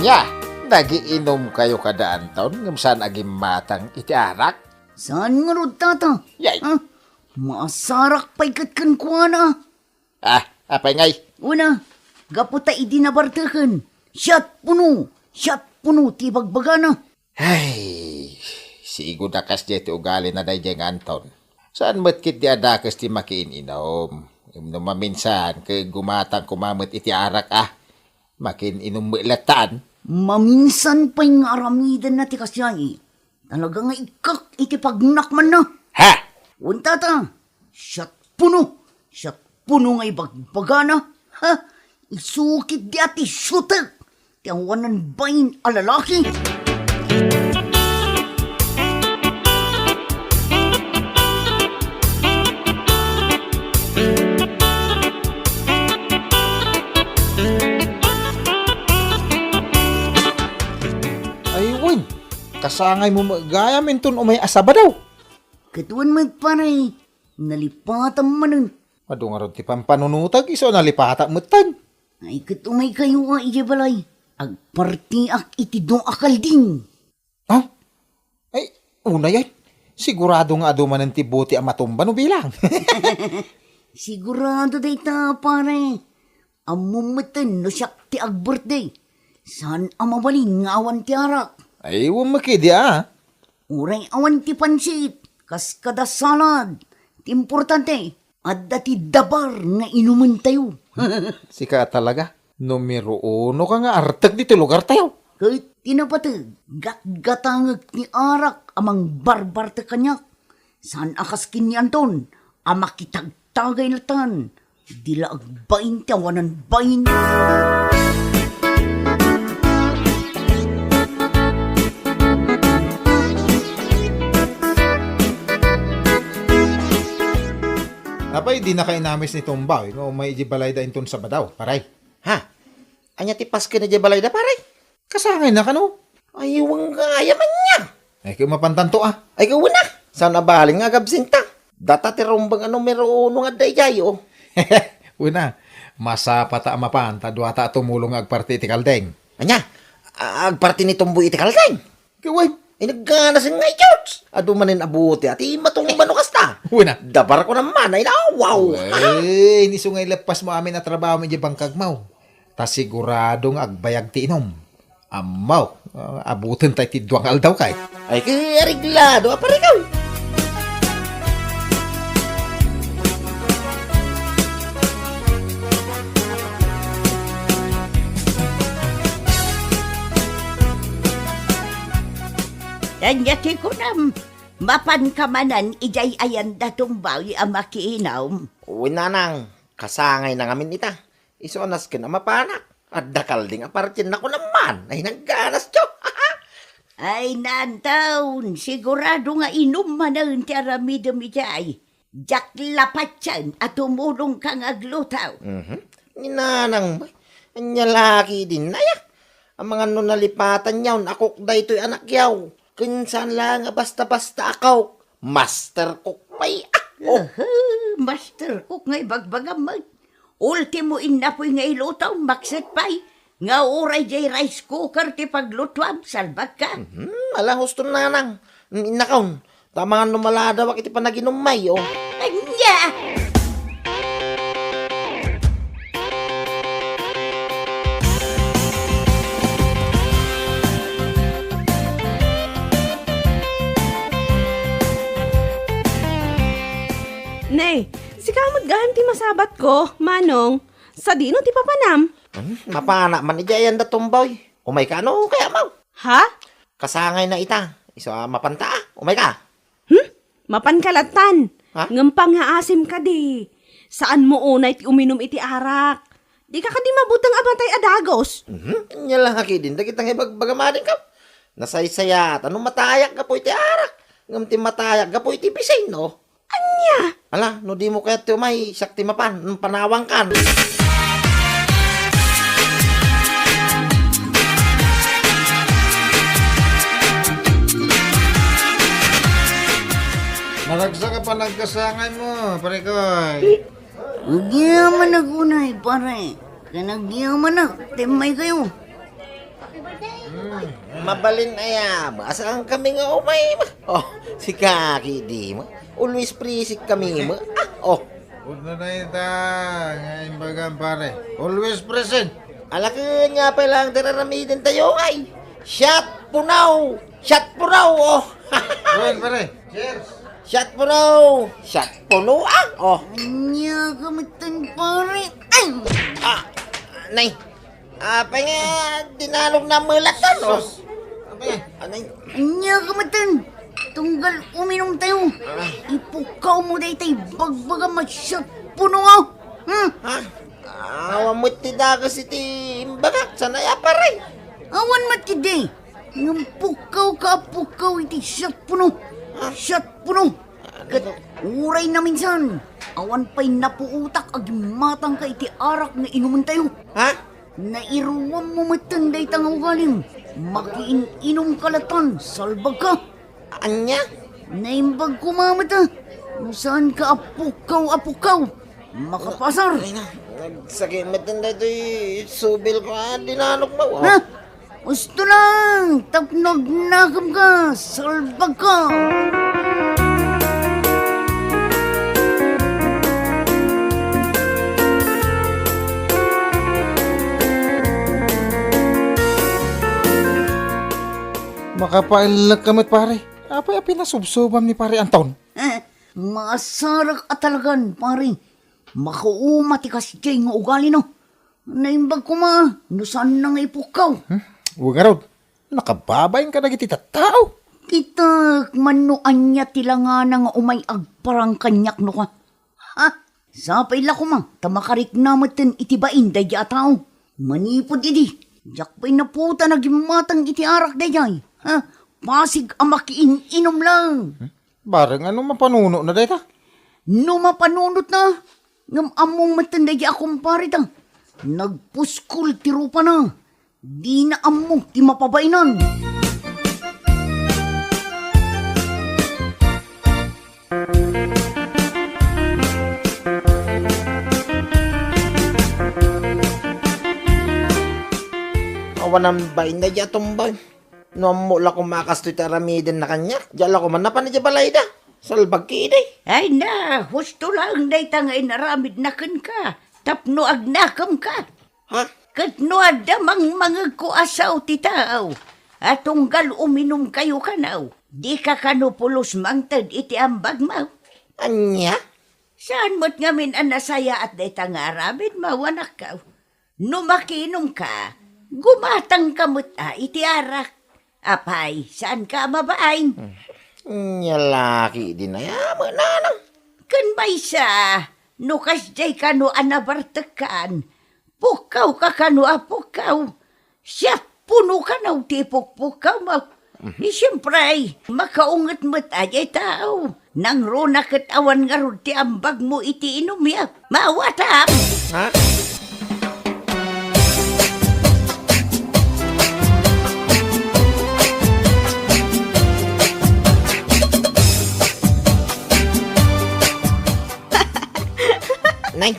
Anya, nagiinom kayo kadaan taon ngam saan agim matang iti arak? Saan nga rod, tata? Yay. Masarak pa'y katkan ko na. Apay ngay. Una, gaputa idinabartakan. Siyat puno, ti bagbaga na. Ay, sigo na kas ti ugali na day jeng Anton. Saan matkit di adakas ti makiininom? Yung maminsan, kay gumatang kumamit iti arak makininom mo ilatan. Maminsan pa'y nga aramidan na ti kasyay. Talaga nga ikak iti pagnak man na. Ha? Unta ta, siyat puno nga ibagbaga na. Ha? Isukit di ati shooter. Ti awanan bayin alalaki. Ay, win. Kasangay mo magaya minton umay asaba daw. Katuan magparay, nalipatan manan. Ado nga ron ti pampanunutag iso nalipata mutan. Ay katumay kayo nga ijabalay. Agpartiak iti do akalding. Ay, una yan. Sigurado nga ado man ti buti ang matumba no bilang. Sigurado day ta pare. Amumatan no siyak ti ag-birthday. Saan amabalin nga awan ti arak? Ay, umakidi Uray awan ti pansit. Kas kada salad. Ti importante. Adda ti dabar nga inuman tayo. Sika talaga. Numero 1 ka nga artag dito lugar tayo. Kahit tinapatag, gatgatangag ni arak amang barbar ta kanyak. Saan akas kinyanton, amakitagtagay na tan. Dila agbain tawanan bain. Abay, di na kayo namis ni Tumbaw. Nga may ijibalay da inton sa badaw, paray. Ha? Anya ti paske na balay da pare? Kasangay na ka no? Ay, wang gaya man niya. Ay, kayo mapantanto Ay, kauna. Saan nabaling nga gabsinta? Data ti rumbang numero 1 nga dayay, Una, masapata mapanta, duwata tumulong agparti iti kaldeng. Anya, agparti ni Tumboy iti kalteng. Kaway, Ay, nagganasin nga i-church. Ado manin abuti, ati matumba no kasta. una. Dabar ko naman, ay wow. Ay, nisungay lapas mo amin na trabaho mo di bangkagmaw. Ta siguradong agbayag ti inom. Amaw, abutin tayo ti duwang aldaw kay. Ay, kaya reglado, apare ka. Danyati ko nam, mapan kamanan ijay ayan datumbawi ang makiinaw. Uy, nanang, kasangay na ngamin ita. Isonas ka na mapanak. At dakal ding apartin na ko naman. Ay, nagganas tiyo. Ay nantaon, sigurado nga inom man ang tiaramidam ijay. Jak lapat yan at tumulong kang aglutaw. Ninanang, anya laki din na ya. Ang mga nunalipatan yaw, akok da ito'y anak yaw. Kinsan lang basta-basta akaw. Master cook pa'y. Master cook ngay bagbagamag. Ultimo inapoy nga ilutaw, makset pa'y. Nga oray jay rice cooker ti paglutwam, salbag ka. Alang gusto nanang. Inakaw, tama nga numalada wak iti panaginumay, Anya! Nay, si kamot gahan ti masabat ko, manong. Sa dino ti papanam. Mapana man ijayan da tumboy. Umay ka no, kaya mau. Ha? Kasangay na ita. Isa mapanta, umay ka. Mapan kalatan. Ha? Ngampang nga asim ka di. Saan mo unay ti uminom iti arak? Di ka di mabutang abantay adagos. Nyalaki din, dagitang ibagbagamadin ka. Nasaysayat, anong matayak ka po iti arak? Ngam ti matayak ka po iti bisay, no? Anya? Ala, no di mo kaya ti umay, sakti mapan, panawang kan. Nalagsa ka pa nagkasangay mo, pare koy. Nagyaman nagunay, pare. Kanagyaman na, timay kayo. Mabalin ayam. Asaan kami nga umay ma? Oh, si Kaki di ma. Always prisik kami ma. Oh, Huwag na na ita, ngayon bagang pare. Always present. alaka nga pa lang dararamidin tayo ay. Shot punaw! Shot punaw! Oh! Well, pare. Cheers. Shot punaw! Shot puno ah! Oh! Anya kamatan pare. Ay! Ah! Nay! Apa nga dinalog na mulatan oh! Anay! Anya kamatan. Tunggal uminom tayo. Ipukaw mo day tay bagbaga masyat puno nga. Ha? Awa mo tidagas iti imbagak sana ya pare! Awan matidi. Ngam pukaw ka pukaw iti syat puno. Syat puno. Kat uray na minsan. Awan pa'y napuutak ag matang ka iti arak na inuman tayo. Ha? Nairuwam mo matanday tangaw galing. Makiin-inom kalatan. Salbag ka. Anya? Naimbag kumamata. Saan ka apukaw. Makapasar. Ay na, nagsakit matanda ito'y subil ko dinalog mo. Ha? Gusto lang. Tapnog nakam ka. Salbag ka. Makapailag kamit pare. Apa yung pinasubsobam ni pare Anton? Masarak at talagan, pare. Makaumati kasi jay nga ugali no. Naimbag ko ma. Nusan na nga ipukaw. Huwag nga raw. Nakababayin ka na giti tao. Kita manuan niya tila nga umay agparang kanyak no ka. Ha? Sapay la ko ma. Tamakarik namaten itibain day di ataw. Manipod idi. Jak pa'y naputa nagimatang iti arak day jay. Ha? Pasig amakiin-inom lang. Barang ano mapanuno na data? No mapanunot na. Ngam among matanday di akong parita. Nagpuskul tirupa na. Di na among ti mapabainan. Awan ang bain na dya tumbay. No mula ko makastoy taramidin na kanya. Diyala ko man napan na dya balay da. Salbag kiday. Ay na, husto lang day tangay naramid na ka. Tapno agnakam ka. Ha? Katno adamang mga kuasaw ti tao. Atunggal uminom kayo kanaw. Di ka kanupulos mangtad iti ambag mo. Anya? Saan mo't ngamin ang nasaya at day tangaramid mawanak ka. No makinom ka, gumatang kamot iti arak. Apay, saan ka mabaing? Nya laki din na yaman na. Kan bay siya, nukas jay kano anabartakan. Pukaw ka kano apukaw. Siya puno ka na tipok-pukaw mo. Siyempre, makaungat mo't ajay tao. Nang rona kat awan nga ron ti ambag mo iti inumyak. Mawatap! Ha? Nay,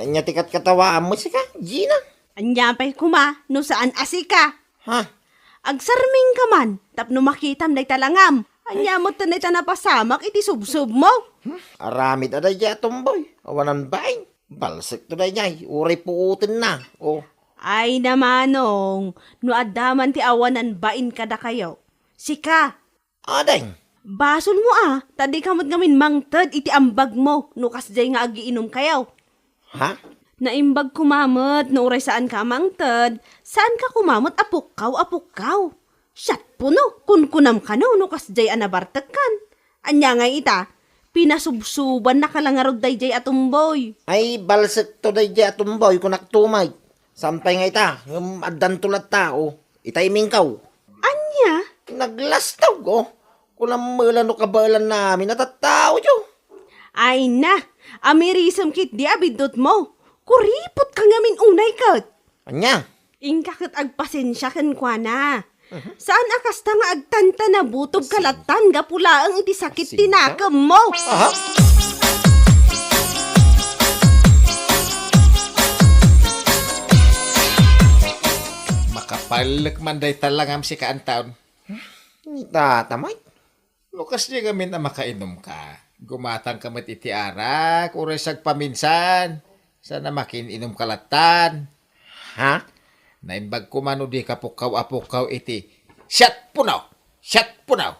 nya tikat katawaan mo si ka, Gina. Anya pa'y kuma, no saan asika. Ha? Agsarming ka man, tapno makitam day talangam. Anya mo tanay napasamak iti subsub mo. Aramid aday dya tumboy. Awanan bain. Balsik to day nyay. Uray puutin na. Oh. Ay namanong, no adaman ti awanan bain kada kayo. Sika, Aday. basol mo tadi kamot ngamin mangtad iti ambag mo, no kasjay nga agiinom kayaw. Ha? Naimbag kumamot, no uray saan ka mangtad, saan ka kumamot apukaw. Syat po no, kunkunam ka no kasjay anabartag kan. Anya nga ita, pinasubsuban na kalangarod day jay atumboy. Ay, balsik to day dya tumboy kung naktumay. Sampay nga ita, yung adan tulat tao. Itay mingkaw. Anya? Naglastaw ko. Kulang mula no kabalan namin natatao yo. Ay na, amirisam kit di abidot mo. Kuripot ka ngamin unay kat. Anya? Ingkakit agpasensya kan kwa na. Saan akas ta nga agtanta na butob kalatan gapula ang iti sakit tinakam mo. Aha. Palak man day talangam si kaantaon. Tatamay. Lukas niya gamin na makainom ka. Gumatang ka mat iti arak, uray sag paminsan. Sana makininom kalatan. Ha? Naimbag ko mano di kapukaw-apukaw iti. Shut punaw! Shut punaw!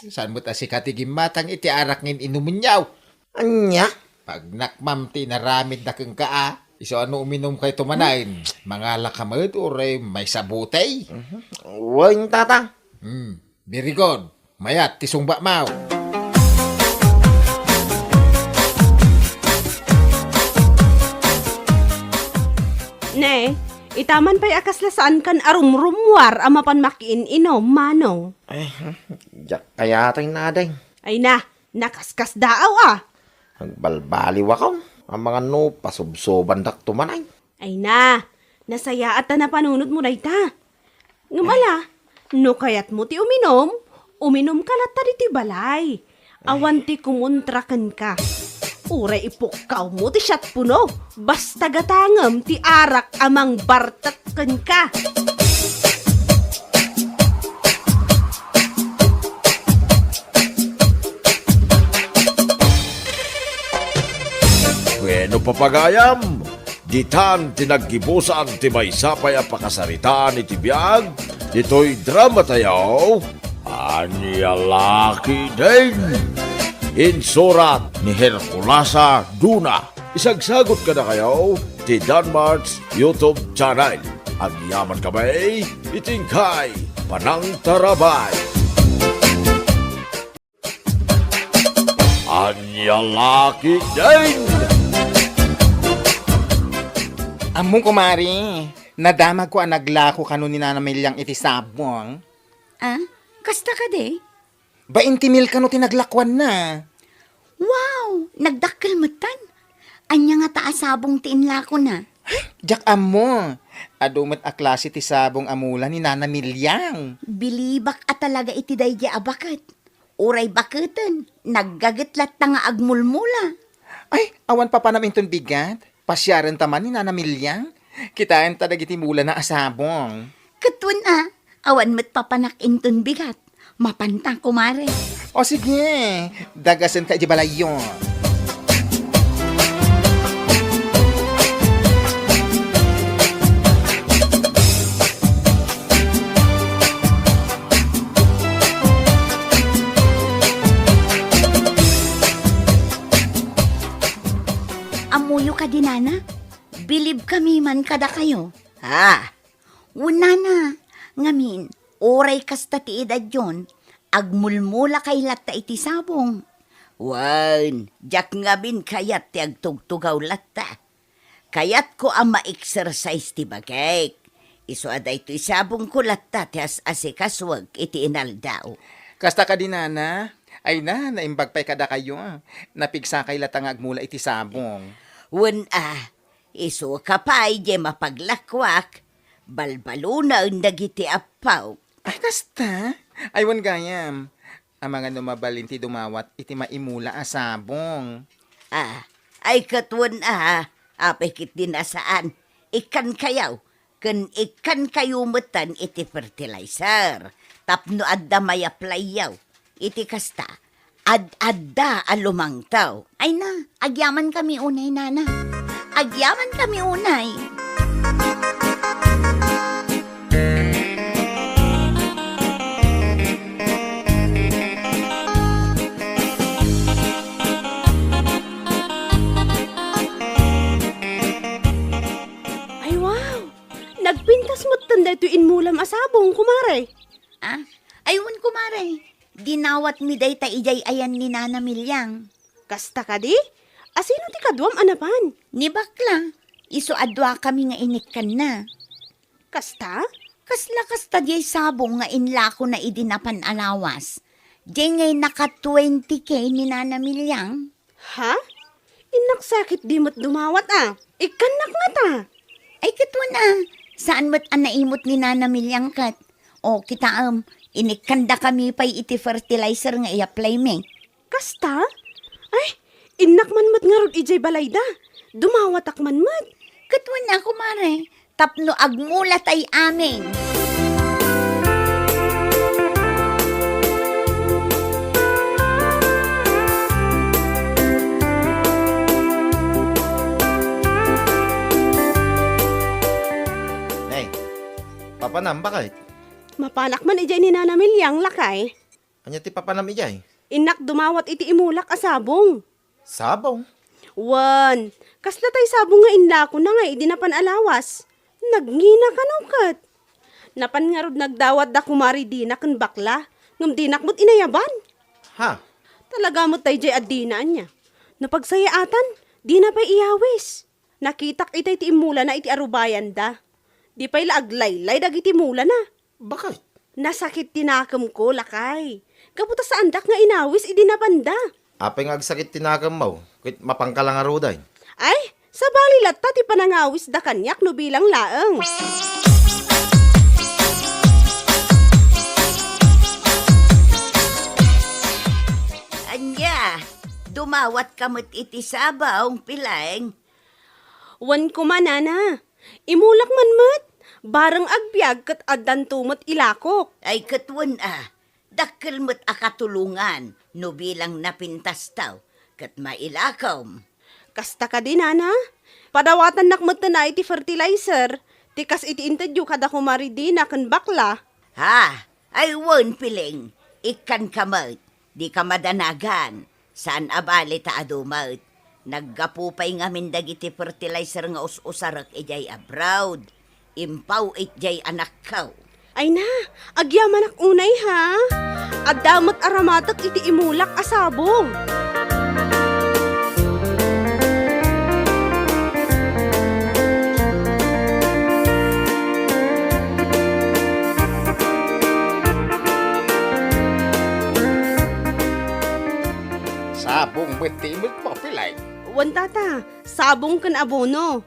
Saan mo ta si katigim matang iti arak ngin inumin niyaw? Anya? Pag nakmam ti naramid na kang kaa, iso ano uminom kay tumanain? Mga lakamad uray may sabutay? Uwing tatang. Very good. Mayat, tisungba mau. Ne, itaman pa'y akas lasaan kan arumrumwar ama pan makiin inom, manong. Jak kaya tayo naday. Ay na, nakaskas daaw ah. Agbalbaliw ako. Ang mga no, pasubsoban dak tumanay. Ay na, nasaya at na panunod mo dayta. Ngumala, no kayat mo ti uminom ka lata di ti balay. Awan ti kumuntrakan ka. Uray ipukaw mo ti siyat puno. Basta gatangam ti arak amang bartatkan ka. Bueno papagayam, ditan tinaggibusan ti may sapay a pakasaritaan iti biyag, dito'y drama tayo, Anyalaki din. Insurat ni Herculasa Duna. Isagsagot ka na kayo ti Danmarts YouTube channel. Ang yaman kamay, itingkay, panang tarabay. Anyalaki din. Among kumari, nadamag ko ang naglako kanon ni Nanamilyang iti sabong. Ah, kasta ka de? 20,000 kano tinaglakwan na. Wow, nagdakkel matan. Anya nga taasabong tiinla ko na. Jak amo, adumat a klase ti sabong amula ni Nanamilyang. Bilibak at talaga iti dayja abakat. Uray baketan, naggagitlat ta nga agmulmula. Ay, awan pa namin ton bigat. Pasyaran taman ni Nanamilyang. Kitaan tadag iti mula na asabong. Katun awan met papanak inton bigat. Mapantang kumare. O sige, dagasan ka di balayon. Amuyo ka dinana? Bilib kami man kada kayo. Una na, ngamin, oray kasta ti edad yon, agmulmula kay latta iti sabong. Wan, jak ngabin kayat ti agtugtugaw latta. Kayat ko ang ma-exercise ti bagay. Iso aday ito isabong ko latta ti as-asikaswag iti inaldaw. Kasta ka dinana, ay na, naimbag pa'y kada kayo. Napigsa kay latang agmula iti sabong. Wan iso kapay di mapaglakwak. Balbaluna ang nagiti apaw. Ay, kasta? Aywan gayam. Ang mga numabalin ti dumawat iti maimula asabong. Ay katwan apikit din asaan. Ikan kayaw. Kan ikan kayo matan iti fertilizer. Tapno adda may apply yaw. Iti kasta. Ad-adda alumang taw. Ay na, agyaman kami unay, nana. Agyaman kami unay. Ay wow, nagpintas mo't tanda ito inmulam asabong, kumare. Ayun, kumare. Dinawat mi day ta ijay ayan ni Nanamilyang. Kasta ka di? Asino ti kadwam anapan? Ni bakla. Iso adwa kami nga inikkan na. Kasta? Kasla kasta di sabong nga inlako na idinapan alawas. Di ngay naka 20K ni Nanamilyang. Ha? Inaksakit di mo't dumawat Ikanak nga ta. Ay katwa saan mo't anaimot ni Nanamilyang kat? O kita inikanda kami pa'y iti fertilizer nga i-apply me. Kasta? Ay, inak man mat nga rod ijay balayda. Dumawat ak man mat. Katwa na, kumare. tapno agmulat ay amin. Nay, papanam bakit? Mapanak man ijay ni Nana Milyang lakay. Anya ti papanam ijay? Inak dumawat iti imulak asabong. Sabaw. Wan, kasla tay sabong nga inla ko na nga idi napan alawas. Nagngina ka kat. Napan nga rod nagdawat da kumari di na kan bakla. Ngam di nakmot inayaban. Ha? Talaga mo tay jay adinaan niya. Napagsayaatan, di na pa iyawis. Nakitak itay ti imula na iti arubayan da. Di pa'y laaglaylay dagiti mula na. Bakit? Nasakit tinakam ko, lakay. Kaputa sa andak nga inawis, idi napanda. Apay nga agsakit tinagam mo, kit mapangkalang aruday. Ay, sa balilat ta ti panangawis da kanyak no bilang laeng. Anya, dumawat kamot iti sabaw, Pilang. Wan ko manana. Imulak man mat. Barang agbyag kat addan tumot ilakok. Ay katwan dakkel mo't akatulungan, no bilang napintas tao, kat mailakaw. Kasta ka din, nana. Padawatan nakmat na iti fertilizer. Tikas iti intadyo kada kumari di na kan bakla. Ha, ay won Piling, ikan kamot, di ka madanagan, saan abali ta adumat. Naggapupay ngamin dagiti fertilizer nga us-usarak ijay abroad. Impaw itjay anak kaw. Ay na, agyaman ak unay ha. Adamot aramatak iti imulak asabong. Sabong betimot mo, Pilay. Wan tata, sabong kan abono.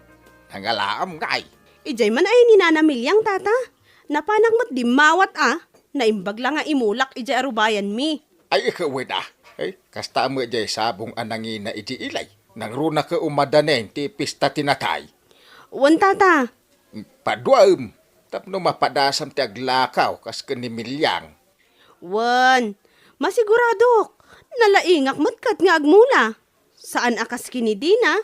Nangalaam ngay. Ijay man ay ni Nana Milyang tata. Napanak mo't di mawat Naimbag lang nga imulak ijay arubayan mi. Ay, ikaw na. Ay, kasta mo jay sabong anangin na iti ilay. Nang runa ka umadanen ti pista tinatay. Wan tata. Paduam. Tapno mapadasam ti aglakaw kas kanimilyang. Wan, masiguradok. Nalaingak matkat nga agmula. Saan akas kinidina?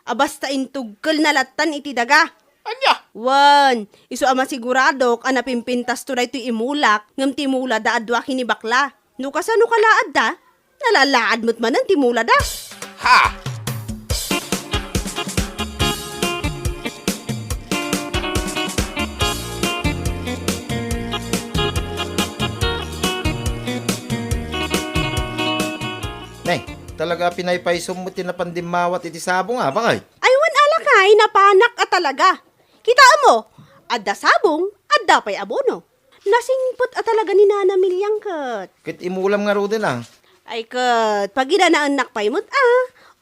Abasta intugkel na latan iti daga. Anya? Wan, iso ama siguradok anapimpintas to na ito imulak ngam timula da adwa kini bakla. No kasano kalaad da? Nalalaad mo't man ang timula da. Ha! Nay, talaga pinaypaysom mo tinapandimawat iti sabong bakit? Aywan alakay napanak at talaga. Kitaan mo, adda sabong, adda pa'y abono. Nasingpot at talaga ni Nana Milyang kat. Kit imulam nga ro din Ay kat, pag inanaanak pa'y mo't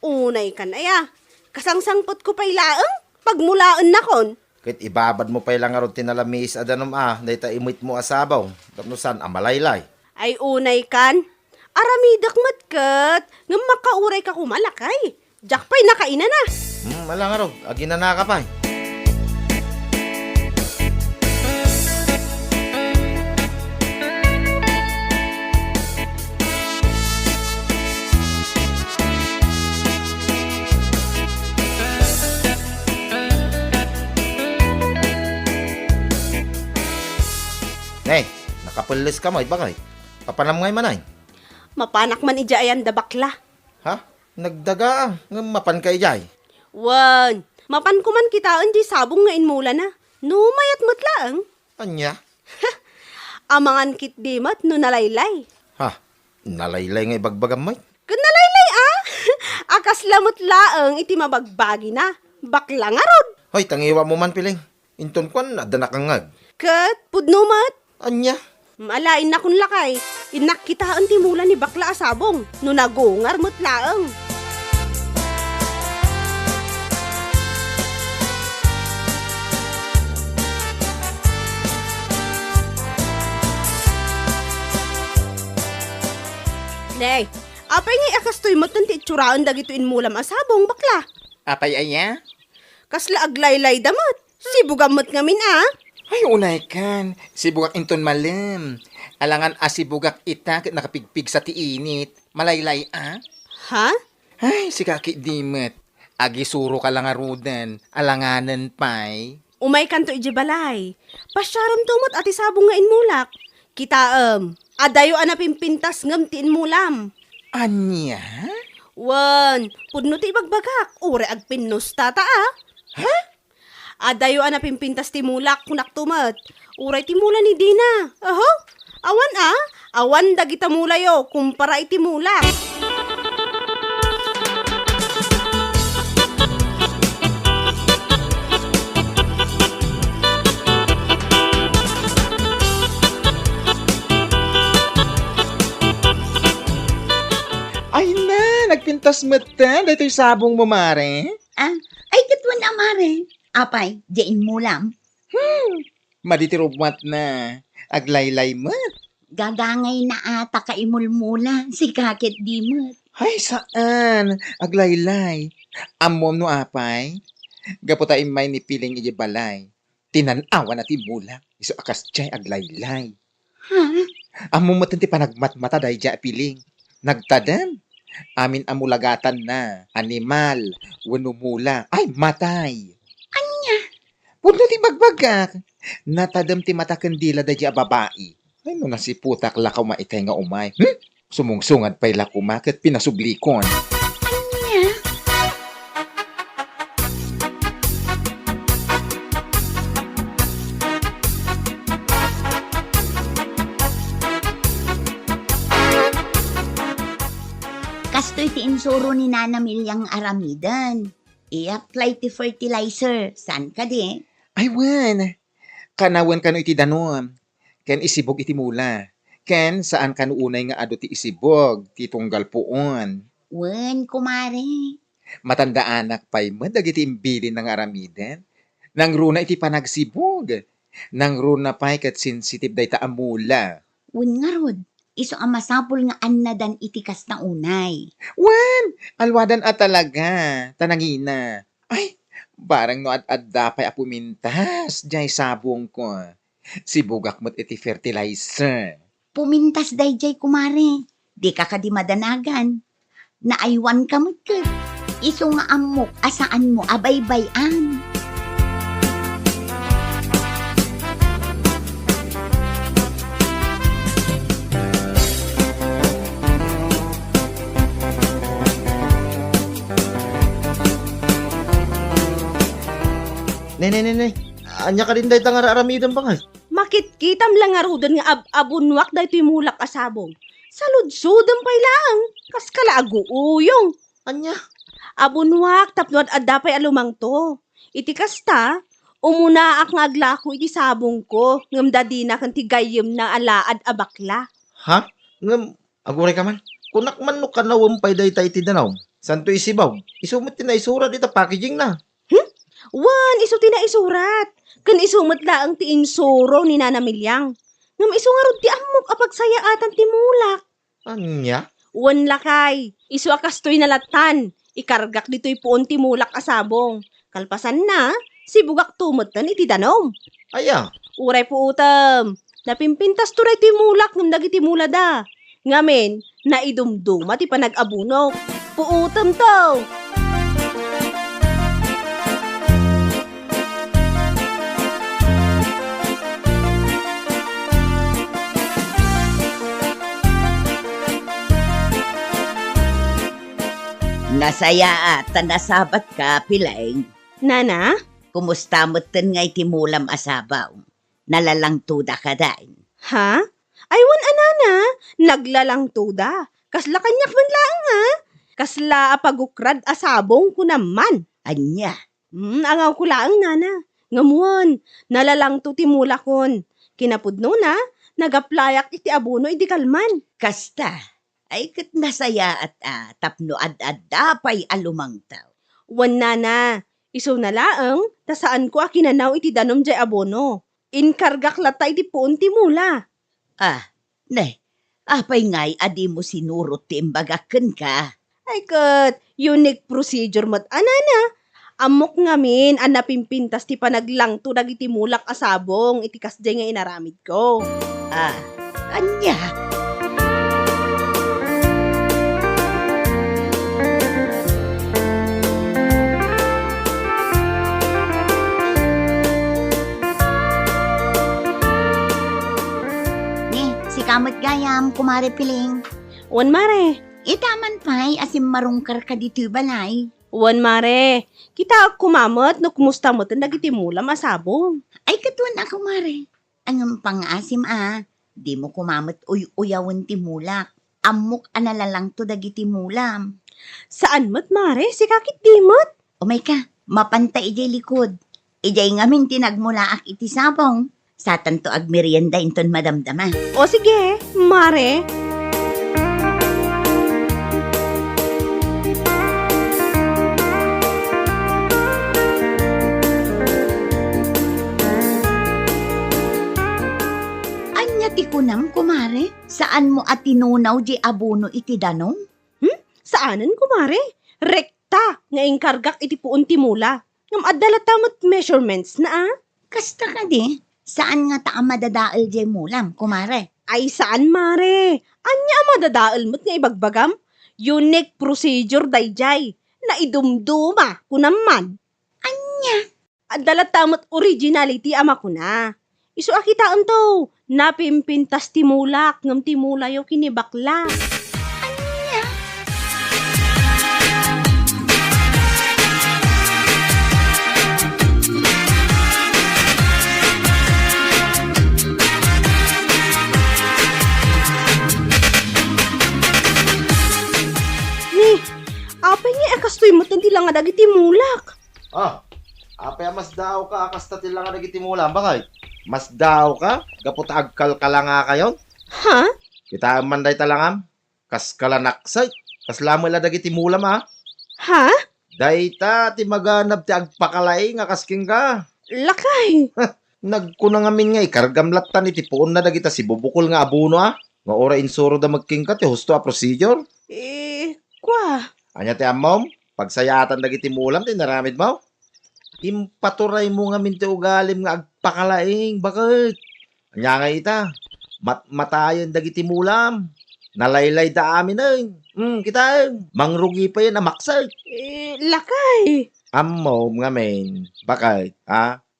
unay kan aya. Kasangsangpot ko pa'y laeng, pagmulaan na kon. Kit ibabad mo pa'y lang nga ro tinalamis adanom dahita imit mo asabaw. Tapno san amalaylay. Ay unay kan, aramidak matkat, nga makauray ka kumalakay. Jack pa'y nakaina na. Mala nga ro, aginana ka pa. Nay, nakapulis ka mo, bakit? Papanam ngay manay. Mapanak man ija ayan da bakla. Ha? Nagdaga nga mapan kay jay. Wan, mapan ko man kitaan di sabong nga inmula na. No mayat matlaang. Anya? Amangan kit di mat no nalaylay. Ha? Nalaylay nga ibagbagam may? Kun nalaylay Akas lamot laang iti mabagbagi na. Bakla nga rod. Hoy, tangiwa mo man piling. Inton kwan, adanakangag. Kat, pudno mat. Anya? Malain na kun lakay. Inak kitaan ti mula ni bakla asabong. No nagungar mo't laang. Nay, apay nga akastoy mo ti itsuraan dagito inmulam asabong bakla. Apay aya? Kasla aglaylay damat. Sibugamot ngamin Ay, unay kan. Sibugak inton malam. Alangan asibugak ita ket nakapigpig sa tiinit. Malaylay, Ha? Ay, si kaki dimet. Agi suro ka lang arudan. Alanganan pay. Umay kanto ije balay. Pasyaram tumot ati sabong nga inmulak. Kitaem, adayo ana pimpintas ngem ti inmulam. Anya? Wan, pudno ti ibagbagak. Ure ag pinnos tata Ha? Adayo ana pimpintas ti mulak kunak tumat. Uray ti mula ni Dina. Aho? Awan Awan dagita mulayo kumpara iti mulak. Ay na, nagpintas mata. Dito yung sabong mo, mare. Ay, katwan na, mare. Apay, diyan mo lang. Maditirubmat na. Aglaylay mat. Gagangay na ata kaimulmula, si kakit di mo. Ay, saan? Aglaylay. Amom no apay. Gaputa imay ni piling iji balay. Tinanawa na ti mula. Iso akas chay aglaylay. Ha? Amom mo ti panagmatmata dahi dya piling. Nagtadam. Amin amulagatan na. Animal. Wanumula. Ay, matay. Anya? Puno ti bagbagak. Natadam ti mata kandila dahi dya babae. Ay mo na si putak lakaw maitay nga umay. Sumungsungad pa'y lakuma kat pinasublikon. Anya? Kastoy ti insuro ni Nana Milyang aramidan. I-apply ti fertilizer. San ka di? Ay, wan. Kanawan kano iti danom. Ken isibog iti mula. Ken saan kano unay nga ado ti isibog, ti tunggal puon. Wen, kumare. Matanda anak pa'y madag iti imbilin ng aramiden. Nang runa iti panagsibog. Nang runa pa'y kat sensitive day ta amula. Wen nga rod. Iso ang masapul nga annadan itikas na unay. Wan! Alwadan at talaga. Tanangina. Ay, barang no ad dapay apumintas. Diyay sabong ko. Sibugak mo't iti fertilizer. Pumintas dayjay kumare. Di ka di madanagan. Naaywan ka mo't kat. Iso nga amok asaan mo abay-bayan. Nay. Anya ka rin dahi tangar aramidan pa nga. Makitkitam lang nga rudan nga abunwak dahi iti mulak asabong. Saludsudam pay lang. Kas kala aguuyong. Anya? Abunwak tapno at pay alumang to. Iti kasta, umuna ak nga aglako iti sabong ko. Ngam dadina kan ti gayem na alaad abakla. Ha? Ngam, aguray ka man. Kunak man no kanawam pay dahi tayo iti danaw. Santo isibaw. Isumot tinaisura dito packaging na. Wan, iso tinaisurat. Kan isumot laang ti insuro ni Nana Milyang. Ngam iso nga rod ti amok apagsaya atan ti mulak. Anya? Wan lakay, iso akastoy nalatan. Ikargak dito'y puon ti mulak asabong. Kalpasan na, si bugak tumutan iti danom. Aya. Uray po utam. Napimpintas turay ti mulak ngam dagiti mula da. Ngamen, naidumduma ti panag-abunok. Puutam to. Nasaya at nasabat ka, Pilaing. Nana? Kumusta mo ten nga itimulam asabaw? Nalalang tuda ka dain. Ha? Aywan anana, naglalang tuda. Kasla kanyak man lang ha. Kasla apagukrad asabong ko naman. Anya? Angaw ko lang nana. Ngamuan, nalalang to timula kon. Kinapudno na, nagaplayak iti abuno iti kalman. Kasta, ay kat nasaya at tapno ad dapay alumang tao. Wan nana, iso na laang, tasaan ko akinanaw iti danom jay abono. Inkargak lata iti puon ti mula. Apay ngay adi mo sinurot ti imbagaken ka. Ay kat, unique procedure mat anana. Amok ngamin, an napimpintas ti panaglangto dagiti mulak asabong, iti kasjay nga inaramid ko. Ah, anya? Ni, si kamot gayam, kumare piling. Wan mare, Itaman pa'y asim marungkar ka dito balay. wan mare. Kita kumamot no kumusta mo dagiti mulam asabong. Ay katuan ako mare. Anong pang-asim di mo kumamot uyawan ti mulak. Amok analalang to dagiti mulam. Saan mo't mare? Si kakit dimot? Umay ka, mapantay ijay likod. Ijay ngamin tinagmulaak iti sabong. Satan to agmerienda inton madamdama. O sige, mare. Anya ti kunam, kumare? Saan mo at tinunaw di abuno iti danong? Saanan kumare? Rekta nga ingkargak iti puon ti mula. Ngam adala tamot measurements na Kasta ka di, saan nga ta madadaal di mulam, kumare? Ay saan mare? Anya madadaal mo't nga ibagbagam? Unique procedure dayjay. Na idumduma kunaman. Anya? Adala tamot originality ama kuna. Isu akitaan to. Napimpintas ti mulak ngam ti mulayo kinibakla. Apay nga akastoy mo tanti lang nga dagiti mulak. Apay mas daw ka, akasta tila nga nagitimulan, bakay? Mas daw ka? Gapot agkalkala nga kayon? Ha? Kita manday talangam? Kas kalanaksay? Kas lamay la dagitimulam Ha? Dayta, ti maganap ti agpakalay nga kasking ka. Lakay. Nagkunang amin nga ikargamlatan iti puon na dagita si bubukol nga abuno Nga ora insuro da magking ka ti husto a procedure. Kwa? Anya ti amom, pagsayatan dagiti mulam ti naramid mo. Impaturay mo nga minti ugalim nga agpakalaing, bakit? Anya nga ita, matayon dagiti mulam. Nalaylay da amin kita, mangrugi pa yan amaksay. Lakay. Amom nga men, bakit?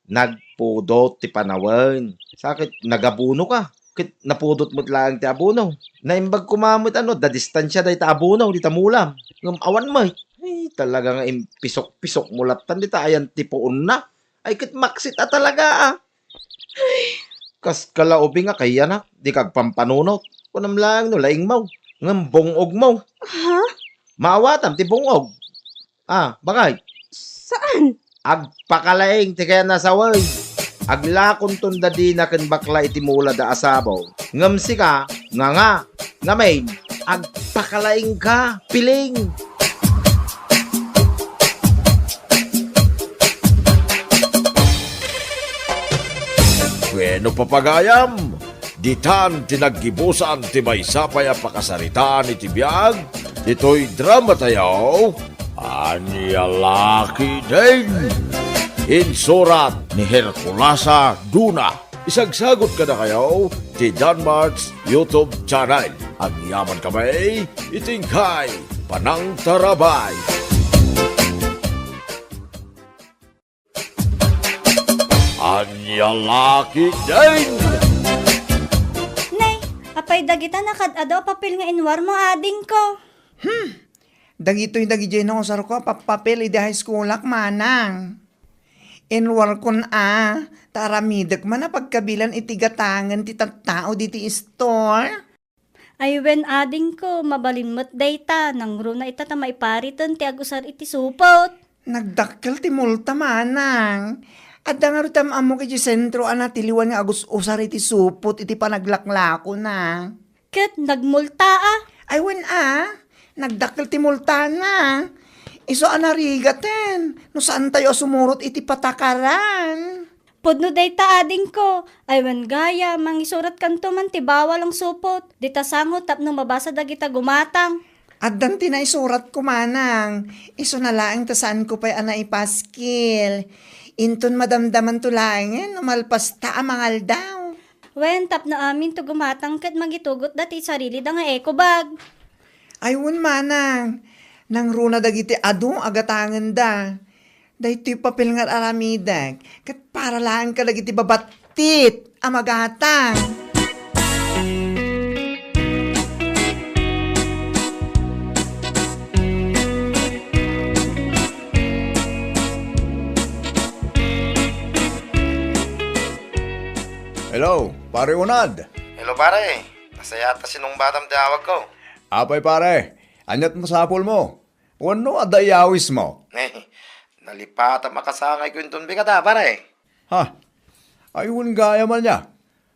Nagpudot ti panawan. Sakit, nagabuno ka. Kit napudot mo't lang ti abuno. Naimbag kumamot da distansya day ta abuno, di ta mulam. Ngam awan mo. Ay, talaga nga pisok-pisok mulatan di ta ayan ti puon na. Ay, kit maksit talaga Kas kalaobi nga kaya na, di kag pampanunot. Kunam lang no, laing mo. Ngam bungog mo. Ha? Maawatam ti bungog. Bakay? Saan? Agpakalaing ti kaya nasaway. Aglakon tunda di na ken bakla iti mula da asabaw. Ngam si ka, nga, may, agpakalaing ka, piling. Bueno papagayam, ditan tinaggibusan ti maysapay a pakasaritaan iti biyag, dito'y drama tayo, Anya Laki din. Insurat ni Herculasa Duna. Isagsagot ka na kayo ti Danmarks YouTube channel. Ang yaman kamay, itingkay, panang tarabay. Anya Laki din. Nay, apay dagita nakadado papel nga inwar mo ading ko. Dagito'y dagijay na usar ko, papapel iti high school manang. Inwar kon taramidek man na pagkabilan iti gatangan ti tattao diti store. Ay when ading ko, mabalimot dayta, nang runa ita ta maiparitan ti agusar iti supot. Nagdakkel ti multa manang. At nga rutam amo kiti sentro tiliwan nga usar iti supot iti panaglaklako na. Ket nagmulta Ay when nagdakkel ti multa na. Iso anarigaten, no saan tayo sumurot iti patakaran. Pudno dayta ading ko, ay when gaya, mangisurat kanto man ti bawal ang supot, dita sangot tapno mabasa dagita gumatang. At dan tinaisurat ko manang. Iso na laang tasaan ko pa'y ana ipaskil. Inton madamdaman to laangan, malpas ta amangal daw. Wen, tap na amin to gumatang kat magitugot dati sarili da nga eco bag. Ayun manang. Nang runa dagiti adong agatangan da. Dahito yung papel nga aramidag. Kat para lang ka dagiti babatit amagatang. Hello, pare Unad. Hello pare, nasa yata sinong batang tawag ko. Apay pare, anyat mo sa apol mo. Wano adayawis mo? Nalipata makasangay ko yung bigata pare. Ha? Ayun gaya man niya.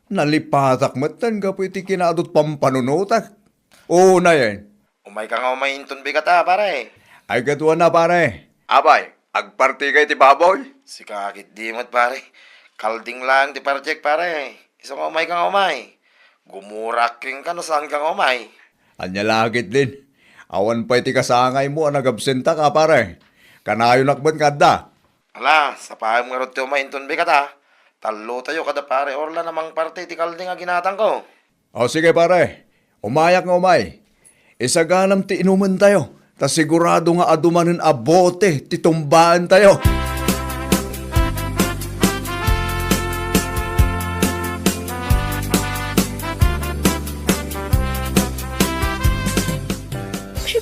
Nalipatak matan ka po iti kinadot pampanunutak. Oo na yan. Umay ka nga umay yung bigata pare. Ay gatuan na pare. Abay, agparti kay ti baboy. Si kakit dimot pare. Kalding lang di parjek pare. Isang umay kang umay. Gumuraking ka no saan kang umay. Anya lagit din. Awan pa iti kasangay mo ang nagabsenta ka pare. Kanayo nakban kada. Ala, sa paham nga rote umay inton bigata. Talo tayo kada pare. Orla namang parte iti kalding nga ginatang ko. O sige pare, umayak nga umay. Isaganam ti inuman tayo. Ta sigurado nga adumanin abote ti tumbaan tayo.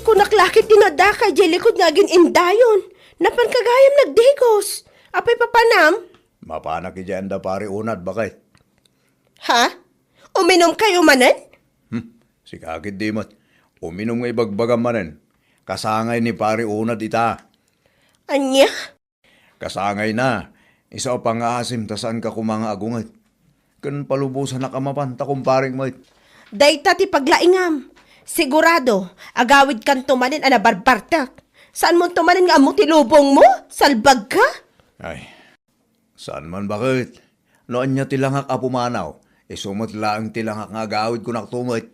Kung naklakit dinada kay jelikod nga indayon. Napan kagayam nagdigos. Apay papanam? Mapanak ijanda pare Unad bakit? Ha? Uminom kayo manan? Si kakit dimot. Uminom nga ibagbagam manen. Kasangay ni pare Unad ita. Anya? Kasangay na. Isa o pangasim ta saan ka kumanga agungat. Kan palubusan na kamapan ta kumparing mait. Dayta ti paglaingam. Sigurado, agawid kan tumanin ana barbartak. Saan mo tumanin nga amo ti lubong mo? Salbag ka? Ay, saan man bakit? Noon niya tilangak apumanaw. Isumot lang tilangak nga agawid ko naktumot.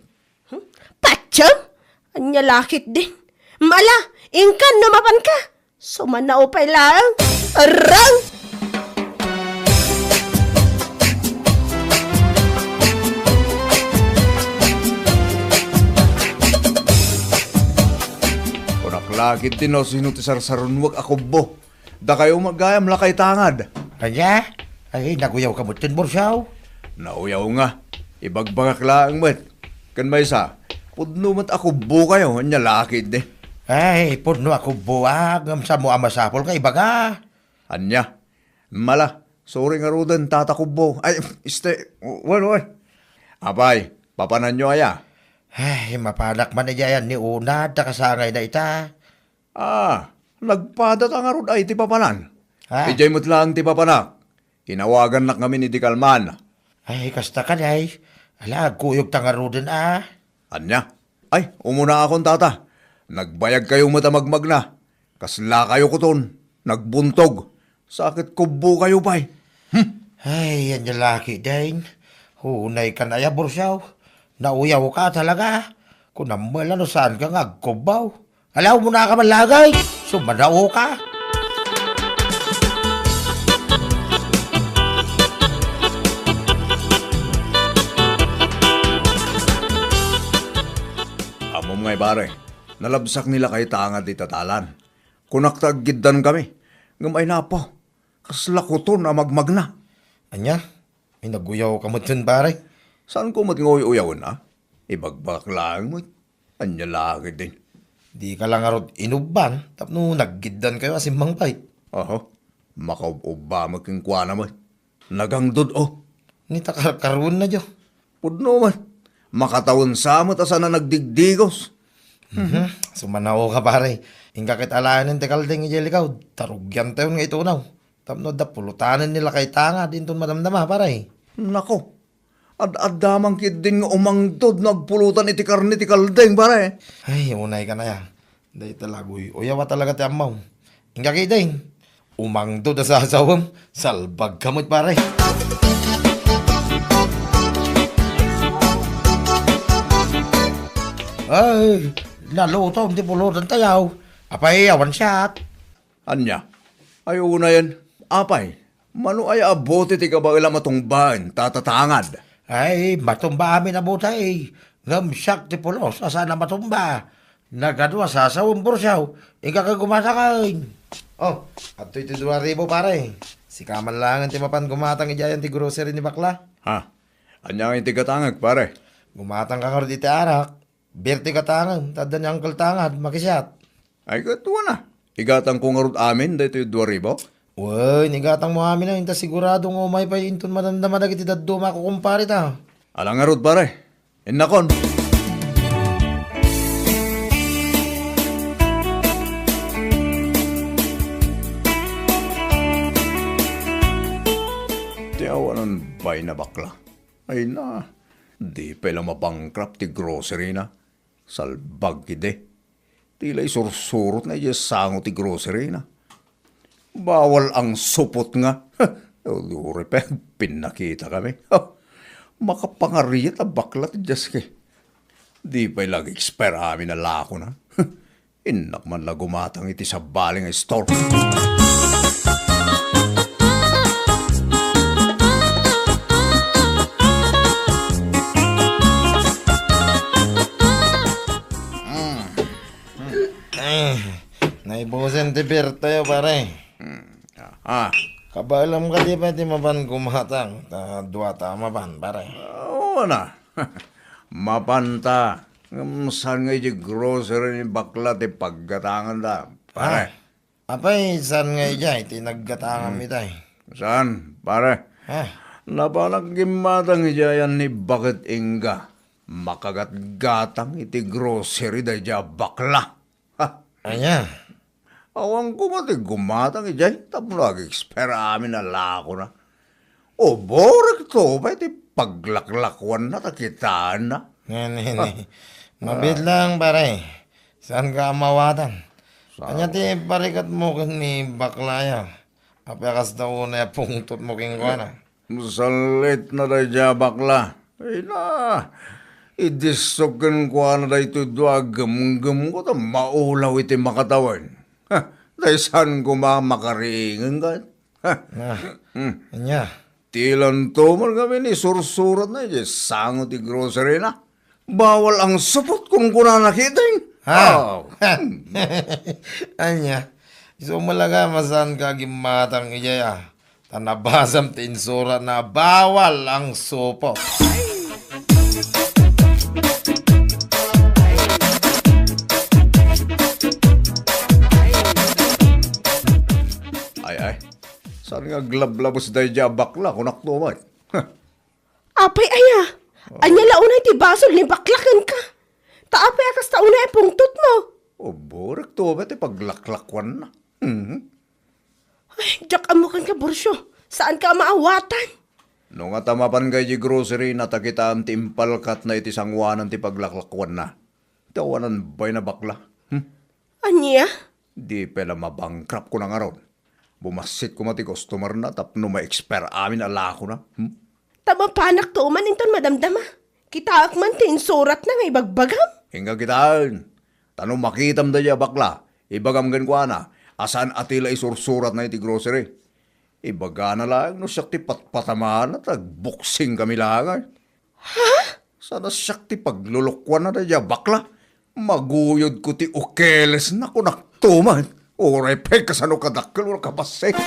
Patsyam? Anya lakit din. Mala, ingkan namapan ka. Sumanao pa lang. Arang! Kunaklakit din o sino ti sarsarunwag ako bo. Da kayo magayam lakay tangad. Kanya? Ay, naguyaw ka mo tin borsyaw. Nauyaw nga. Ibagbagak lang mat. Kan may sa, pudno mat ako bo kayo. Anya lakit de. Ay, pudno ako buwag. Sa mo amasapol ka, ibaga. Anya. Mala. Sorry nga rudan tatakubo. Ay, wan. Abay, papanan nyo aya. Ay, mapanak man na yan ni Unad na kasangay na ita. Nagpadat ang arod ay ti papanan. Ha? Ijay mo't lang ti papanak. Hinawagan na kami ni Di Kalman. Ay, kasta ka ay. Ala, kuyog tangarudan Anya? Ay, umuna akong tata. Nagbayag kayo matamagmag na. Kasla kayo kuton. Nagbuntog. Sakit kubo kayo pa'y. Ay, yan yung laki din. Hunay ka na ya, borsyaw. Nauyaw ka talaga. Kung namala no saan ka ngagkubaw. Alaw mo na ka manlagay. Sumanao ka. Amom ngay pare. Nalabsak nila kay tangad di tatalan. Kunaktaggidan kami. Ngamay na po. Kasla kuton na magmag na. Anya? May naguyaw ka mo dun, pare. Saan ko matingoy-uyaw na? Ibagbak lang mo. Anya lagi din. Di ka lang arot inuban. Tapno naggidan kayo asimbang pait. Oho. Makaub-ba magkingkwa naman. Nagangdod Nita karun na jo. Pudno man. Makatawon sa mo ta sana nagdigdigos. Sumanao ka, pare. Ingka kit alayan ng tekaldeng ijelikaw. Tarugyan tayo nga ito now. Tapno da pulutanan nila kay tanga. Dintun madamdama, pare. Nako. Ad-adamang kid din nga umangdod nagpulutan iti karni ti kaldeng pare. Ay, unay ka na yan. Day talagoy. Uyawa talaga ti amaw. Ingka kiteng. Umangdo da sa asawam. Salbag kamot, pare. Ay, naluto, hindi pulutan tayaw. Apay, awan siya. Anya, ay una yan. Apay, mano ay abote ti kabagala matungbahan, tatatangad. Ay, matumba amin na buta eh. Ngamsyak ti pulos, asa na matumba. Nagadwa sa sawang bursyaw, ikakagumasakain. Oh, at ito'y 2,000 pare. Si Kaman lang ang timapan gumatang ijayan ti grocery ni Bakla. Ha? Anya nga tigatangag, pare. Gumatang ka nga rin ti arak. Birti katangan, tada niya ang kaltangad, makisyat. Ay, katuwa na. Igatang ko nga rin amin, dito yung 2,000. Uy, nigatang mo amin na, hinta siguradong umay pa yung intun madamdaman iti daddo makukumpari ta. Alang nga rin, pare. Inakon. Tiyawanan bay na bakla. Ay na, di pala mabangkrap ti grocery na. Salbag ide. Tila isursurot na iya sango ti grocery na. Bawal ang supot nga. Dure pa, pinakita kami. Makapangariyat ang bakla ti Jaske. Di pa ilag expire amin na lako na. Inak man la gumatang iti sa baling store. Naibusen ti beer tayo pare. Kabalam ka di pa ti mapan gumatang. Dua tama pan pare. Oo na. Mapanta. Saan nga yung grocery ni bakla ti paggatangan da. Pare. Apay, saan nga ijay? Tinaggatangan mi tay. Saan? Pare. Napanak gimatang ijayan ni Bakit Inga. Makagat-gatang iti grocery da iya bakla. Anya? Awang ko mati gumatang ijay. Tapos nag-expire amin na lako na. O borek to ba iti paglaklakwan na takitaan na. Nini. Mabit lang pare. Saan ka mawatan? Anya ti parikat mo ni baklaya. Apekas daw na pungtot mo king na. Salit na da iya bakla. Ay na. Idisogan ko na da ito doa gam-gam ko ta maulaw iti makatawan. Dahil saan ko makariingan ka? Anya? Tilan to man kami ni sursurat na iya sango ti grocery na. Bawal ang supot kung kuna nakitain. Anya? So malaga masan ka gimatang ijaya. Tanabasam ti insura na bawal ang supot. Ay. Saan nga glablabos da iya bakla kunak to man? Apay aya. Anya launay ti basol ni baklakan ka. Taapay akas taunay pungtot mo. O borek to ba ti paglaklakwan na? Ay, jak amukan ka bursyo. Saan ka maawatan? Nung atamapan kay di grocery na takitaan ti impalkat na iti sangwanan ti paglaklakwan na. Tawanan bay na bakla. Anya? Di pala mabangkrap ko na nga ron. Bumasit ko mati customer na tapno ma-expire amin ala ko na. Tama panak to man inton madamdama. Kitaak man tin surat na ngay bagbagam. Hinga kitaan. Tanong makitam da iya bakla. Ibagam gan ko na. Asan atila isursurat na iti grocery. Ibaga na lang no siyak ti patpatamaan at nagbuksing kami lang. Ha? Sana siyak ti paglulukwan na da iya bakla. Maguyod ko ti ukeles na kunaktuman. Oray pe kasano kadakkel or kapasek. Ay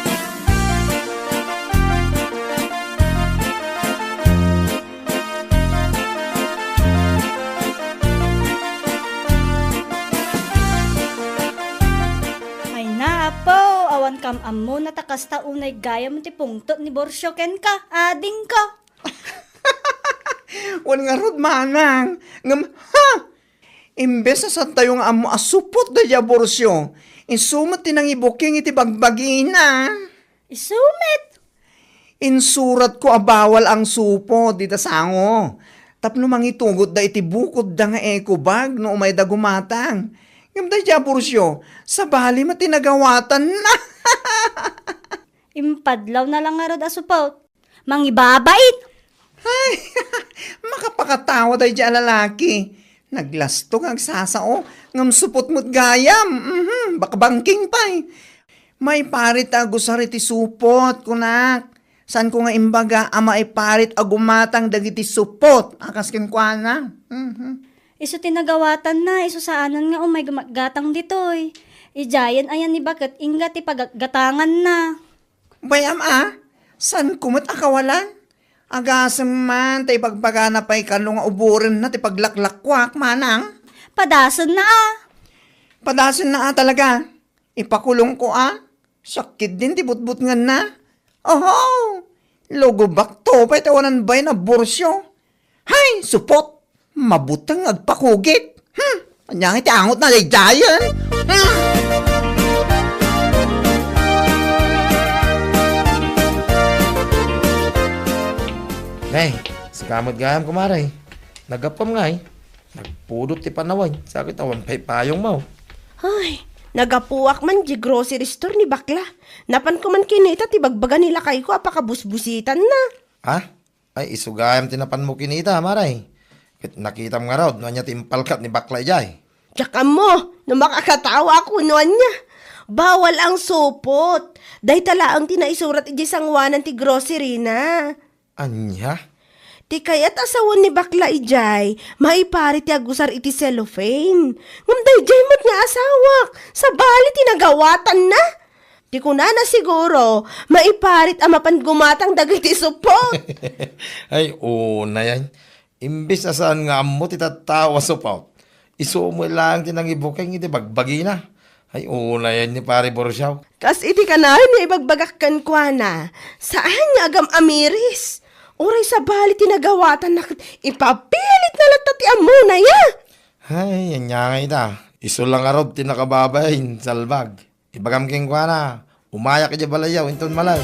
na, apo. Awan kam amo na takasta unay gaya mo ti pungtot ni Borsyo ken ka. Ading ka. Wan nga rod manang. Ngam, ha? Imbes na sa tayong amo asupot da iya borsyo. Insumat tinang ibuking iti bagbagina. Isumit. Insurat ko abawal ang supo dita sango. Tapno mangitugot da iti bukod da nga eko bag no umay da gumatang. Ngam da iya borsyo, sa bali matinagawatan na. Impadlaw na lang nga rod asupot. Mangibabait. Ay, makapakatawa da iya lalaki. Naglastong ang sasao, ngam supot mo't gayam, bakbangking pa'y. May parit agusar iti supot, kunak. San ko nga imbaga, ama ay parit agumatang dagiti supot, akas kinkwana. Iso tinagawatan na, iso saanan nga umay gatang ditoy. Ijayan ayan ni bakit inga ti paggatangan na. Bayam san kumot akawalan? Agasam man, tay pagbaga na pa'y kanong uburin na, ti paglaklakwak, manang. Padasan na Padasin na talaga. Ipakulong ko Sakit din ti butbut nga na. Oho! Logo bakto pa'y tawanan ba'y na bursyo. Hay! Supot! Mabutang agpakugit. Anyang iti angot na daydayan. Nay, si kamot gayam kumaray. Nagapam nga Nagpudot ti panaway. Sakit awan pa'y payong mo. Ay, nagapuwak man di grocery store ni bakla. Napan ko man kinita ti bagbaga nila kay ko apakabusbusitan na. Ha? Ay, isugayam tinapan mo kinita, maray. Kit nakita mo nga raw, no niya timpalkat ni bakla ijay. Tsaka mo, no makakatawa ako noon niya. Bawal ang supot. Dahil tala ang tinaisurat iji sangwanan ti grocery na. Anya? Ti kaya't asawan ni bakla ijay, maipari ti agusar iti cellophane. Ngamday jay mat nga asawak, sa bali tinagawatan na. Ti kuna na siguro, maiparit amapan gumatang dagiti supot. Ay, na yan. Imbis na saan nga mo titatawa supot. Iso mo lang tinangibuking iti bagbagi na. Ay, na yan ni pare Borsyaw. Kas iti kanahan niya ibagbagakkan kwa na, saan niya agam amiris? Oray sa bali tinagawatan na ipapilit na latati amuna ya. Ay, yan nga ita. Iso lang arod tinakababayin, salbag. Ibagam king kwa na. Umayak ka balayaw, inton malag.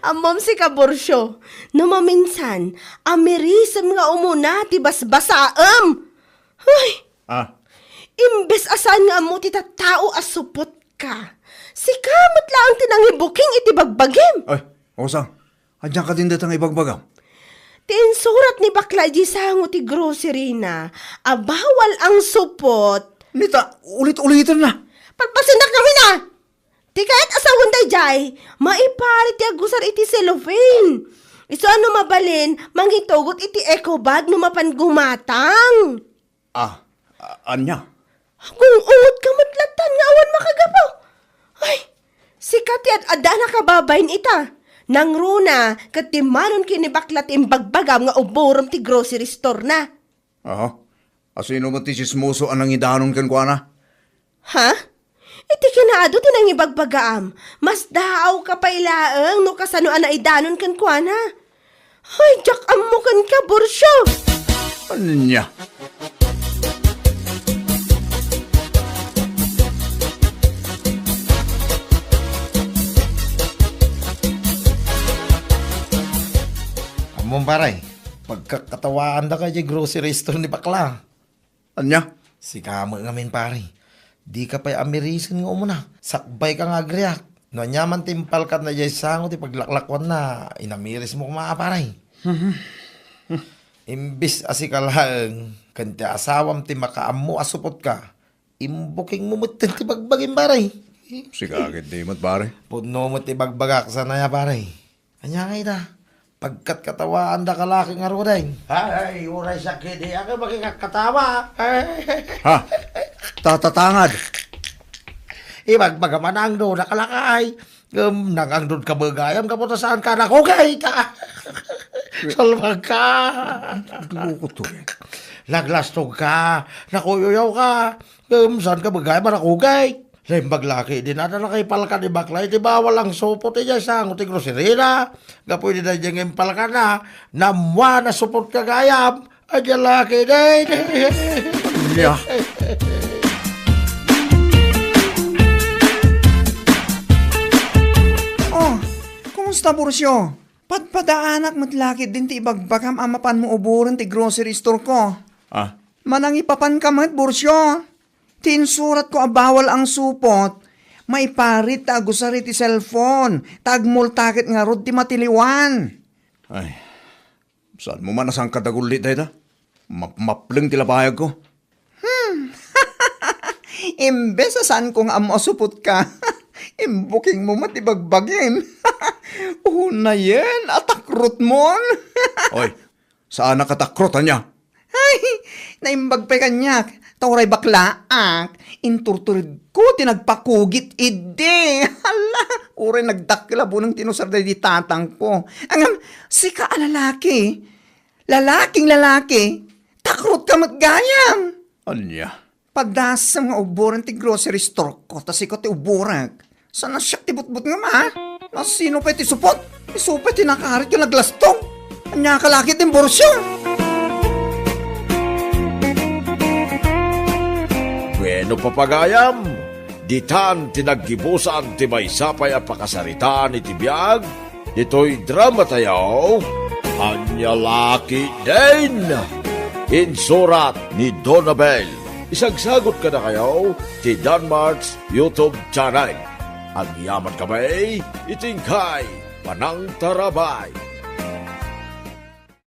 Amom si Kaborsyo, no maminsan, amirisam nga umuna ti basbasaam. Ay, imbes asan nga mo ti tattao asupot ka. Si kamot lang tinangibuking iti bagbagim. Ay, Osang, adyan ka din datang ibagbagam. Tinsurat ni bakla di sango ti grocery na, abawal ang supot. Nita, ulit-ulitan na. Pagpasinak kami na! Ti kahit asawan day jay, maiparit ti agusar iti cellophane. Iso ano mabalin, manghitugot iti eco bag no mapan gumatang. Anya? Kung ungot ka matlatan nga awan makagapaw. Ay, sikat yan ada na kababayin ita. Nang runa, katimanon kinibaklat imbagbagam nga uburom ti grocery store na. Asino mo ti sismoso anang idanon kan kwa na? Ha? Iti kinaado tinang ibagbagaam. Mas daaw ka pa ilaang no kasano ana idanon kan kwa na. Ay, jak amo kan ka, Borsyo. Anya? Among paray, pagkakatawaan da kay grocery store ni bakla. Anya? Si kamo ngamin paray. Di ka pa'y amirisin nga umuna. Sakbay ka nga agriak. No nyaman timpal kat na jay sango ti paglaklakwan na inamiris mo kumaaparay. Imbis asikalang kanti asawam ti makaammo asupot ka. Imbuking mo mutin ti bagbagin paray. Sikagit di mat pare. Puno mo ti bagbagak sa naya paray. Anya nga ita. Pagkat katawaan da kalaki nga ruday. Ay, uray sakit. Di ako makikakatawa. Ha? Tatatangad. Ibagbaga ang doon nakalakay. Nangang doon ka bagayam ka punta saan ka nakugay ka. Salwag ka. Naglastog ka. Nakuyuyaw ka. Saan ka bagayam nakugay. Lembag laki din na kay palka ni baklay. Di bawal ang supot niya sa ang uting grocerina. Gapoy din na diyang impalka na. Namwa na supot ka gayam. Adyan laki din. Yeah. Kumusta, Borsyo? Padaanak matlakit din ti ibagbagam amapan mo uburan ti grocery store ko. Manang ipapan ka mat, Borsyo. Tinsurat ko abawal ang supot. May parit tago sa ti cellphone. Tagmultakit nga rod ti matiliwan. Ay, saan mo man asang kadagulit dahil mapling tila pahayag ko. Imbes sa saan kong amasupot ka. Imbuking mo matibagbagin. Una yan, atakrot mon. Oy, saan nakatakrot niya? Ay, naimbag pa kanyak. Tauray baklaak. Inturturid ko, tinagpakugit ide. Hala, uray nagdaklabo ng tinusarday di tatang ko. Angam, sika lalaki. Lalaking lalaki. Takrot ka matgayam. Anya? Padasam nga uburan ti grocery store ko, tas ikaw ti uburag. Sana siya ti butbut nga ma? Sino pa ti supot? Isupay ti nakarit yung naglastong. Anya kalakit yung borsyo. Bueno papagayam, ditan tinaggibusan ti may sapay a pakasaritaan iti biyag, ito'y drama tayo, Anya Laki din! Insurat ni Donabel. Isagsagot ka na kayo ti Danmarks YouTube channel. Ang yaman kamay, itingkay, panang tarabay.